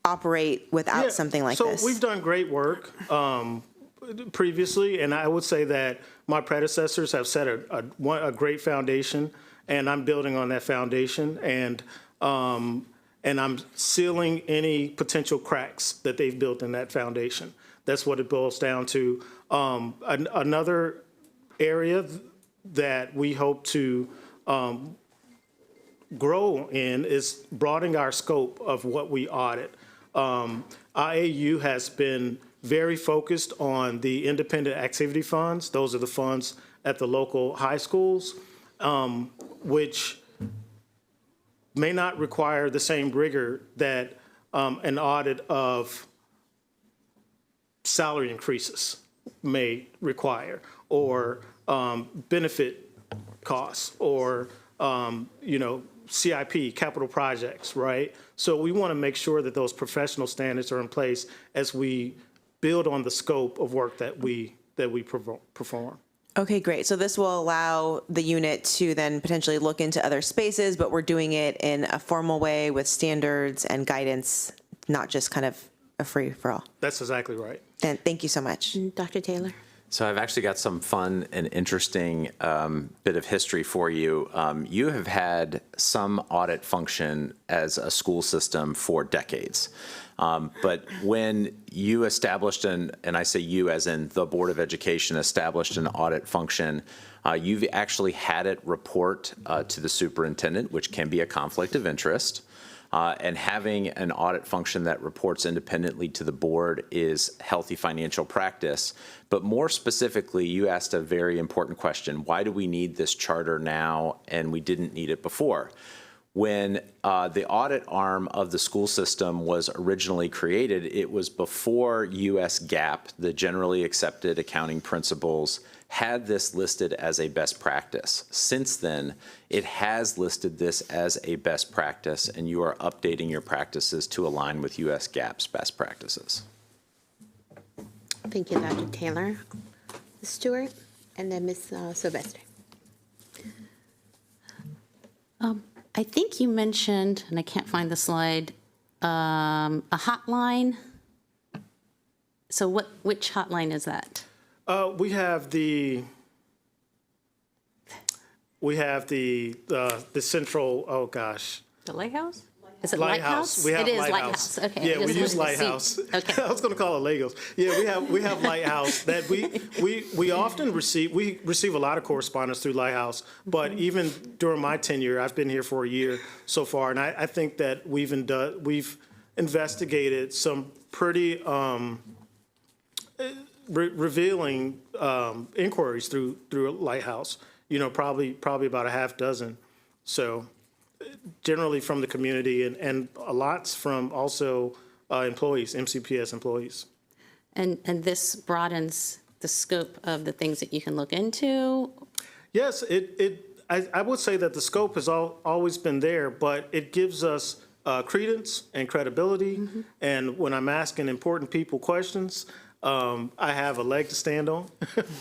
operate without something like this? So we've done great work previously, and I would say that my predecessors have set a great foundation, and I'm building on that foundation, and I'm sealing any potential cracks that they've built in that foundation. That's what it boils down to. Another area that we hope to grow in is broadening our scope of what we audit. IAU has been very focused on the independent activity funds. Those are the funds at the local high schools, which may not require the same rigor that an audit of salary increases may require, or benefit costs, or CIP, capital projects, right? So we want to make sure that those professional standards are in place as we build on the scope of work that we perform. Okay, great. So this will allow the unit to then potentially look into other spaces, but we're doing it in a formal way with standards and guidance, not just kind of a free-for-all. That's exactly right. And thank you so much. Dr. Taylor? So I've actually got some fun and interesting bit of history for you. You have had some audit function as a school system for decades. But when you established and I say you as in the Board of Education established an audit function, you've actually had it report to the superintendent, which can be a conflict of interest. And having an audit function that reports independently to the board is healthy financial practice. But more specifically, you asked a very important question. Why do we need this charter now and we didn't need it before? When the audit arm of the school system was originally created, it was before US GAAP, the generally accepted accounting principles, had this listed as a best practice. Since then, it has listed this as a best practice, and you are updating your practices to align with US GAP's best practices. Thank you, Dr. Taylor. Ms. Stewart, and then Ms. Silvestre. I think you mentioned, and I can't find the slide, a hotline. So which hotline is that? We have the central, oh gosh. The Lighthouse? Is it Lighthouse? We have It is Lighthouse. Okay. Yeah, we use Lighthouse. Okay. I was going to call it Lagos. Yeah, we have Lighthouse that we often receive a lot of correspondence through Lighthouse. But even during my tenure, I've been here for a year so far, and I think that we've investigated some pretty revealing inquiries through Lighthouse. You know, probably about a half dozen. So generally from the community and a lots from also employees, MCPS employees. And this broadens the scope of the things that you can look into? Yes, I would say that the scope has always been there, but it gives us credence and credibility. Mm-hmm. And when I'm asking important people questions, I have a leg to stand on,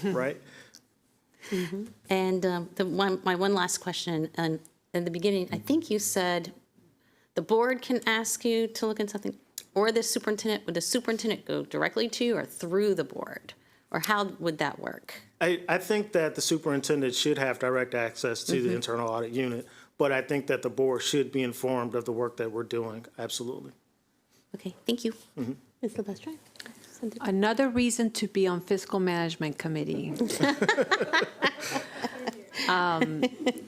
right? Mm-hmm. And my one last question, and in the beginning, I think you said the board can ask you to look into something, or the superintendent. Would the superintendent go directly to you or through the board? Or how would that work? I think that the superintendent should have direct access to the internal audit unit, but I think that the board should be informed of the work that we're doing, absolutely. Okay, thank you. Ms. Silvestre? Another reason to be on Fiscal Management Committee.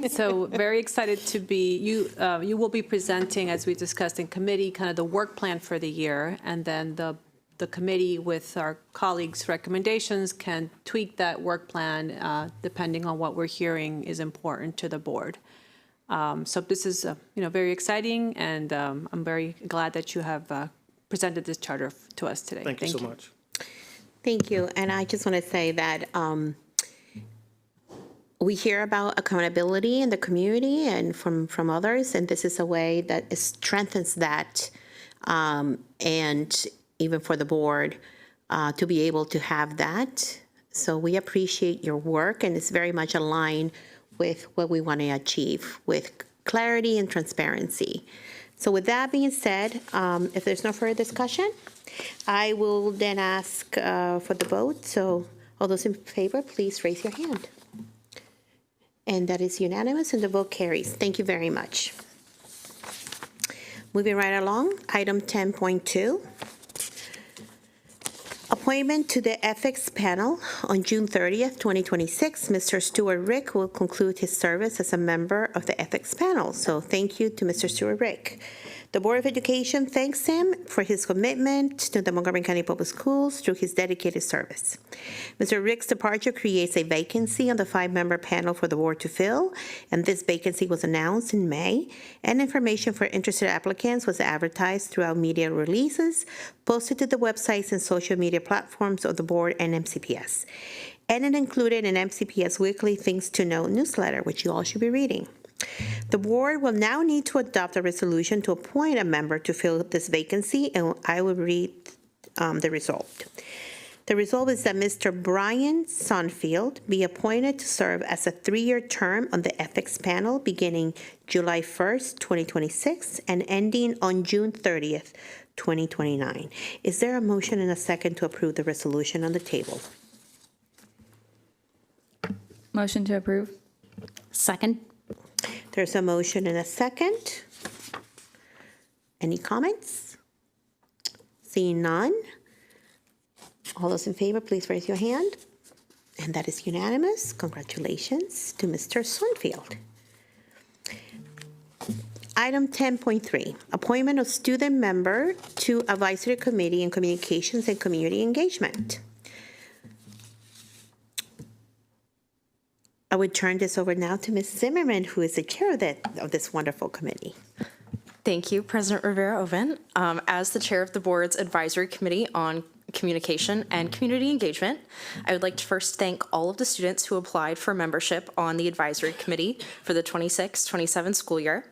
So very excited to be, you will be presenting, as we discussed in committee, kind of the work plan for the year, and then the committee with our colleagues' recommendations can tweak that work plan depending on what we're hearing is important to the board. So this is very exciting, and I'm very glad that you have presented this charter to us today. Thank you so much. Thank you. And I just want to say that we hear about accountability in the community and from others, and this is a way that strengthens that, and even for the board to be able to have that. So we appreciate your work, and it's very much aligned with what we want to achieve with clarity and transparency. So with that being said, if there's no further discussion, I will then ask for the vote. So all those in favor, please raise your hand. And that is unanimous, and the vote carries. Thank you very much. Moving right along, item 10.2. Appointment to the Ethics Panel. On June 30th, 2026, Mr. Stuart Rick will conclude his service as a member of the Ethics Panel. So thank you to Mr. Stuart Rick. The Board of Education thanks him for his commitment to the Montgomery County Public Schools through his dedicated service. Mr. Rick's departure creates a vacancy on the 5-member panel for the board to fill, and this vacancy was announced in May, and information for interested applicants was advertised throughout media releases, posted to the websites and social media platforms of the board and MCPS. And it included an MCPS Weekly Things to Know newsletter, which you all should be reading. The board will now need to adopt a resolution to appoint a member to fill this vacancy, and I will read the result. The result is that Mr. Brian Sonfield be appointed to serve as a 3-year term on the Ethics Panel beginning July 1st, 2026, and ending on June 30th, 2029. Is there a motion and a second to approve the resolution on the table? Motion to approve. Second. There's a motion and a second. Any comments? Seeing none. All those in favor, please raise your hand. And that is unanimous. Congratulations to Mr. Sonfield. Item 10.3, appointment of student member to Advisory Committee in Communications and Community Engagement. I would turn this over now to Ms. Zimmerman, who is the chair of this wonderful committee. Thank you, President Rivera-Oven. As the chair of the board's Advisory Committee on communication and community engagement. I would like to first thank all of the students who applied for membership on the advisory committee for the 26-27 school year.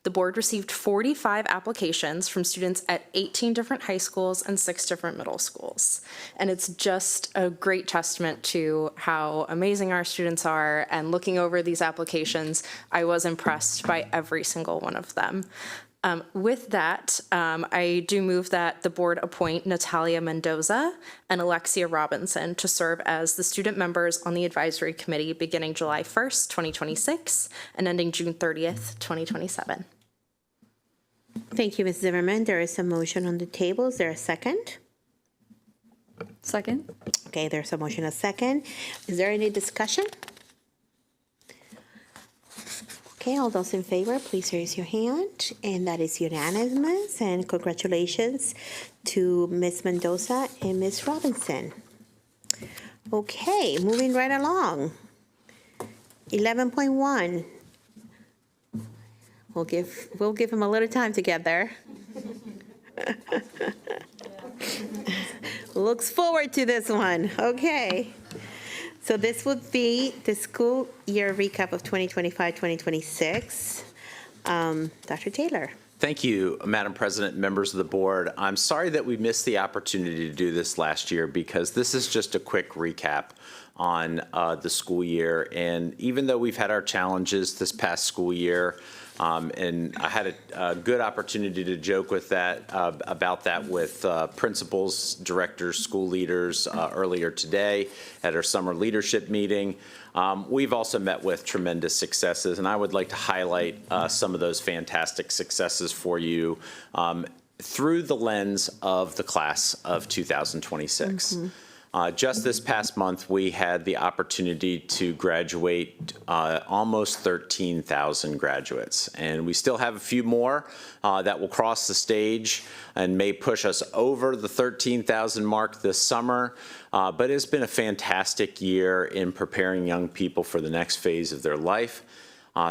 The board received 45 applications from students at 18 different high schools and 6 different middle schools. And it's just a great testament to how amazing our students are. And looking over these applications, I was impressed by every single one of them. With that, I do move that the board appoint Natalia Mendoza and Alexia Robinson to serve as the student members on the advisory committee beginning July 1st, 2026 and ending June 30th, 2027. Thank you, Ms. Zimmerman. There is a motion on the table. Is there a second? Second. Okay, there's a motion, a second. Is there any discussion? Okay, all those in favor, please raise your hand. And that is unanimous. And congratulations to Ms. Mendoza and Ms. Robinson. Okay, moving right along. 11.1. We'll give them a little time to get there. Looks forward to this one. Okay. So this would be the school year recap of 2025-2026. Dr. Taylor. Thank you, Madam President, members of the board. I'm sorry that we missed the opportunity to do this last year because this is just a quick recap on the school year. And even though we've had our challenges this past school year, and I had a good opportunity to joke with that about that with principals, directors, school leaders earlier today at our summer leadership meeting. We've also met with tremendous successes, and I would like to highlight some of those fantastic successes for you through the lens of the class of 2026. Just this past month, we had the opportunity to graduate almost 13,000 graduates, and we still have a few more that will cross the stage and may push us over the 13,000 mark this summer, but it's been a fantastic year in preparing young people for the next phase of their life,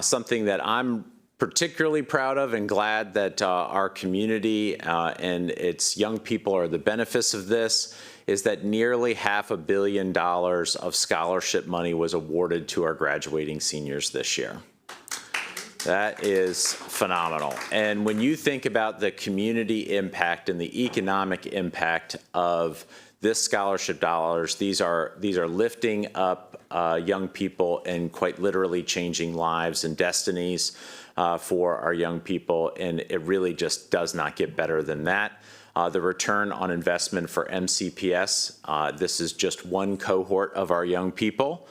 something that I'm particularly proud of and glad that our community and its young people are the benefits of this is that nearly $500 million of scholarship money was awarded to our graduating seniors this year. That is phenomenal. And when you think about the community impact and the economic impact of this scholarship dollars, these are lifting up young people and quite literally changing lives and destinies for our young people, and it really just does not get better than that. The return on investment for MCPS, this is just one cohort of our young people.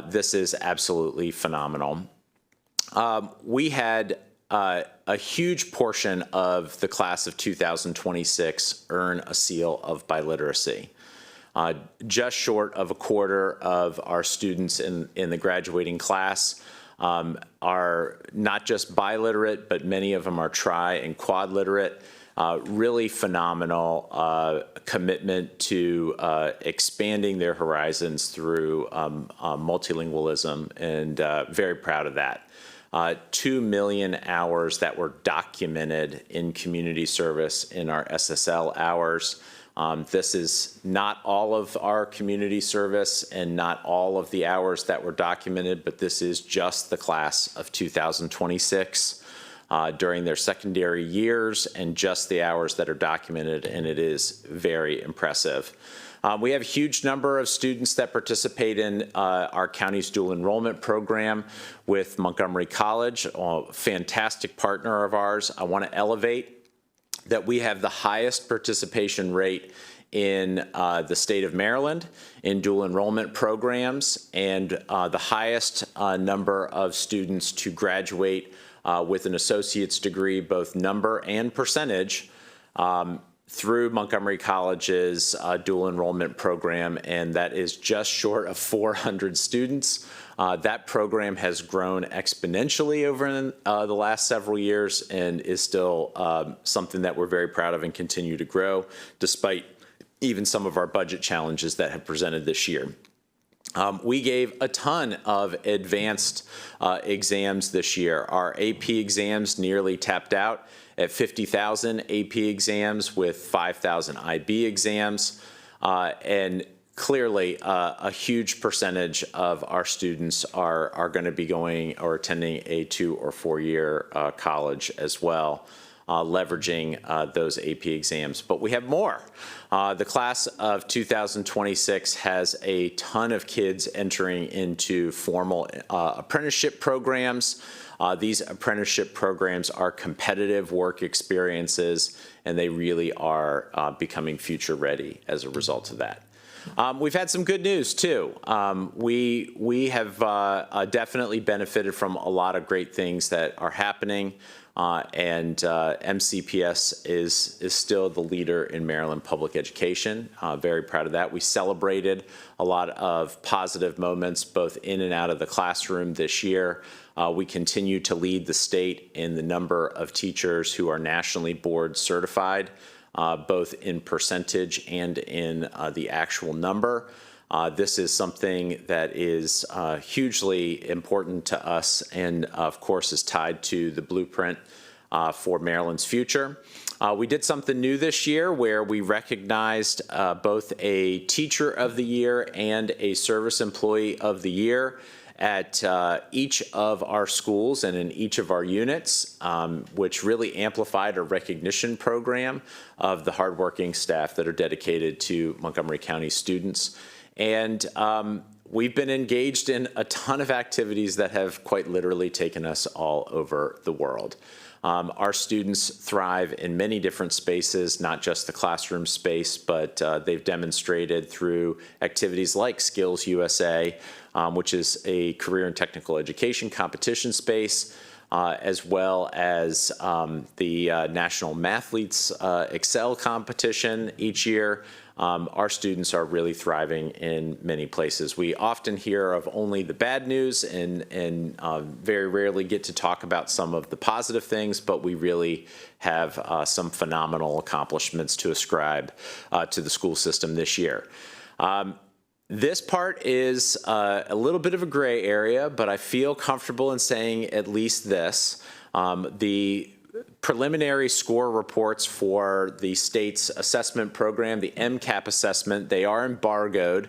This is absolutely phenomenal. We had a huge portion of the class of 2026 earn a seal of biliteracy. Just short of a quarter of our students in the graduating class are not just biliterate, but many of them are tri and quadliterate. Really phenomenal commitment to expanding their horizons through multilingualism, and very proud of that. 2 million hours that were documented in community service in our SSL hours. This is not all of our community service and not all of the hours that were documented, but this is just the class of 2026 during their secondary years and just the hours that are documented, and it is very impressive. We have a huge number of students that participate in our county's dual enrollment program with Montgomery College, a fantastic partner of ours. I want to elevate that we have the highest participation rate in the state of Maryland in dual enrollment programs, and the highest number of students to graduate with an associate's degree, both number and percentage, through Montgomery College's dual enrollment program, and that is just short of 400 students. That program has grown exponentially over the last several years and is still something that we're very proud of and continue to grow, despite even some of our budget challenges that have presented this year. We gave a ton of advanced exams this year. Our AP exams nearly tapped out at 50,000 AP exams with 5,000 IB exams. And clearly, a huge percentage of our students are going to be going or attending a 2 or 4 year college as well, leveraging those AP exams. But we have more. The class of 2026 has a ton of kids entering into formal apprenticeship programs. These apprenticeship programs are competitive work experiences, and they really are becoming future ready as a result of that. We've had some good news too. We have definitely benefited from a lot of great things that are happening, and MCPS is still the leader in Maryland public education. Very proud of that. We celebrated a lot of positive moments both in and out of the classroom this year. We continue to lead the state in the number of teachers who are nationally board certified, both in percentage and in the actual number. This is something that is hugely important to us and, of course, is tied to the blueprint for Maryland's future. We did something new this year where we recognized both a Teacher of the Year and a Service Employee of the Year at each of our schools and in each of our units, which really amplified a recognition program of the hardworking staff that are dedicated to Montgomery County students. And we've been engaged in a ton of activities that have quite literally taken us all over the world. Our students thrive in many different spaces, not just the classroom space, but they've demonstrated through activities like Skills USA, which is a career and technical education competition space, as well as the National Mathletes Excel competition each year. Our students are really thriving in many places. We often hear of only the bad news and very rarely get to talk about some of the positive things, but we really have some phenomenal accomplishments to ascribe to the school system this year. This part is a little bit of a gray area, but I feel comfortable in saying at least this. The preliminary score reports for the state's assessment program, the MCAP assessment, they are embargoed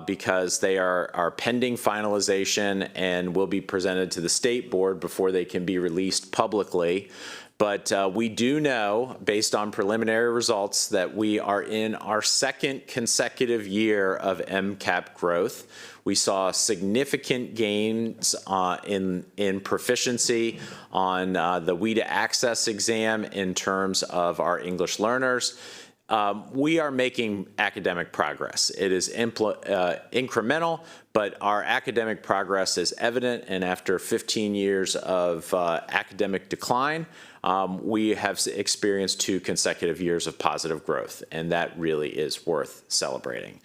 because they are pending finalization and will be presented to the state board before they can be released publicly. But we do know, based on preliminary results, that we are in our second consecutive year of MCAP growth. We saw significant gains in proficiency on the WIDA Access exam in terms of our English learners. We are making academic progress. It is incremental, but our academic progress is evident, and after 15 years of academic decline, we have experienced 2 consecutive years of positive growth, and that really is worth celebrating.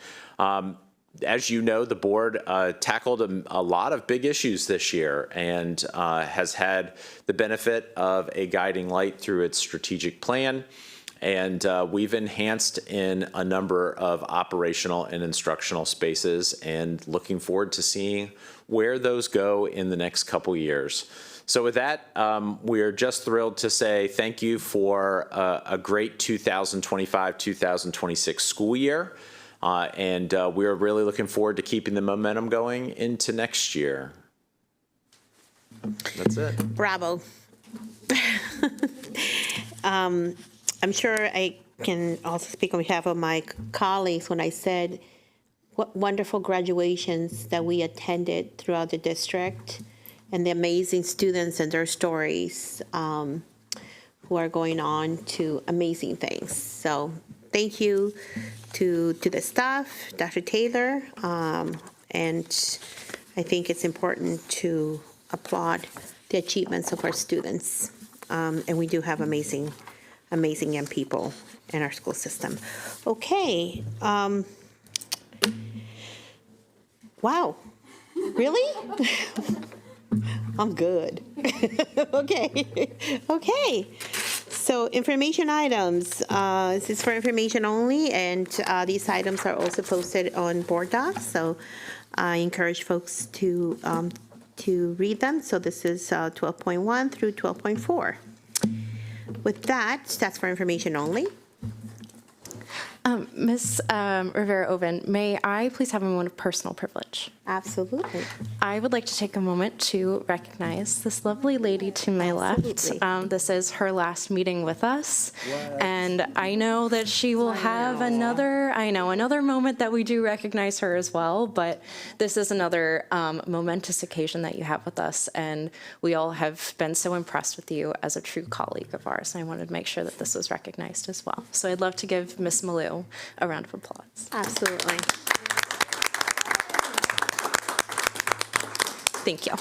As you know, the board tackled a lot of big issues this year and has had the benefit of a guiding light through its strategic plan. And we've enhanced in a number of operational and instructional spaces and looking forward to seeing where those go in the next couple years. So with that, we're just thrilled to say thank you for a great 2025-2026 school year. And we're really looking forward to keeping the momentum going into next year. That's it. Bravo. I'm sure I can also speak on behalf of my colleagues when I said what wonderful graduations that we attended throughout the district and the amazing students and their stories who are going on to amazing things. So thank you to the staff, Dr. Taylor, and I think it's important to applaud the achievements of our students. And we do have amazing young people in our school system. Okay. Wow. Really? I'm good. Okay. So information items. This is for information only, and these items are also posted on board docs. So I encourage folks to read them. So this is 12.1 through 12.4. With that, that's for information only. Ms. Rivera-Oven, may I please have a moment of personal privilege? Absolutely. I would like to take a moment to recognize this lovely lady to my left. This is her last meeting with us, and I know that she will have another moment that we do recognize her as well, but this is another momentous occasion that you have with us, and we all have been so impressed with you as a true colleague of ours, and I wanted to make sure that this was recognized as well. So I'd love to give Ms. Malou a round of applause. Absolutely. Thank you.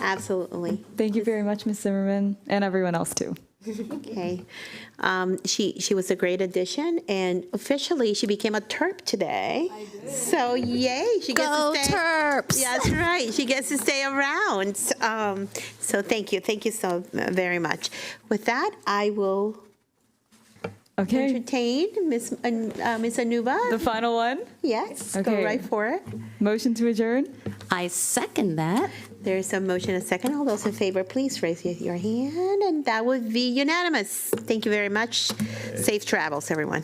Absolutely. Thank you very much, Ms. Zimmerman, and everyone else too. Okay. She was a great addition, and officially she became a Terp today. So yay, she gets Go to stay. Terps! Yeah, that's right. She gets to stay around. So thank you so very much. With that, I will entertain Miss Anuba. The final one? Yes, Okay. go right for it. Motion to adjourn? I second that. There's a motion, a second. All those in favor, please raise your hand, and that would be unanimous. Thank you very much. Safe travels, everyone.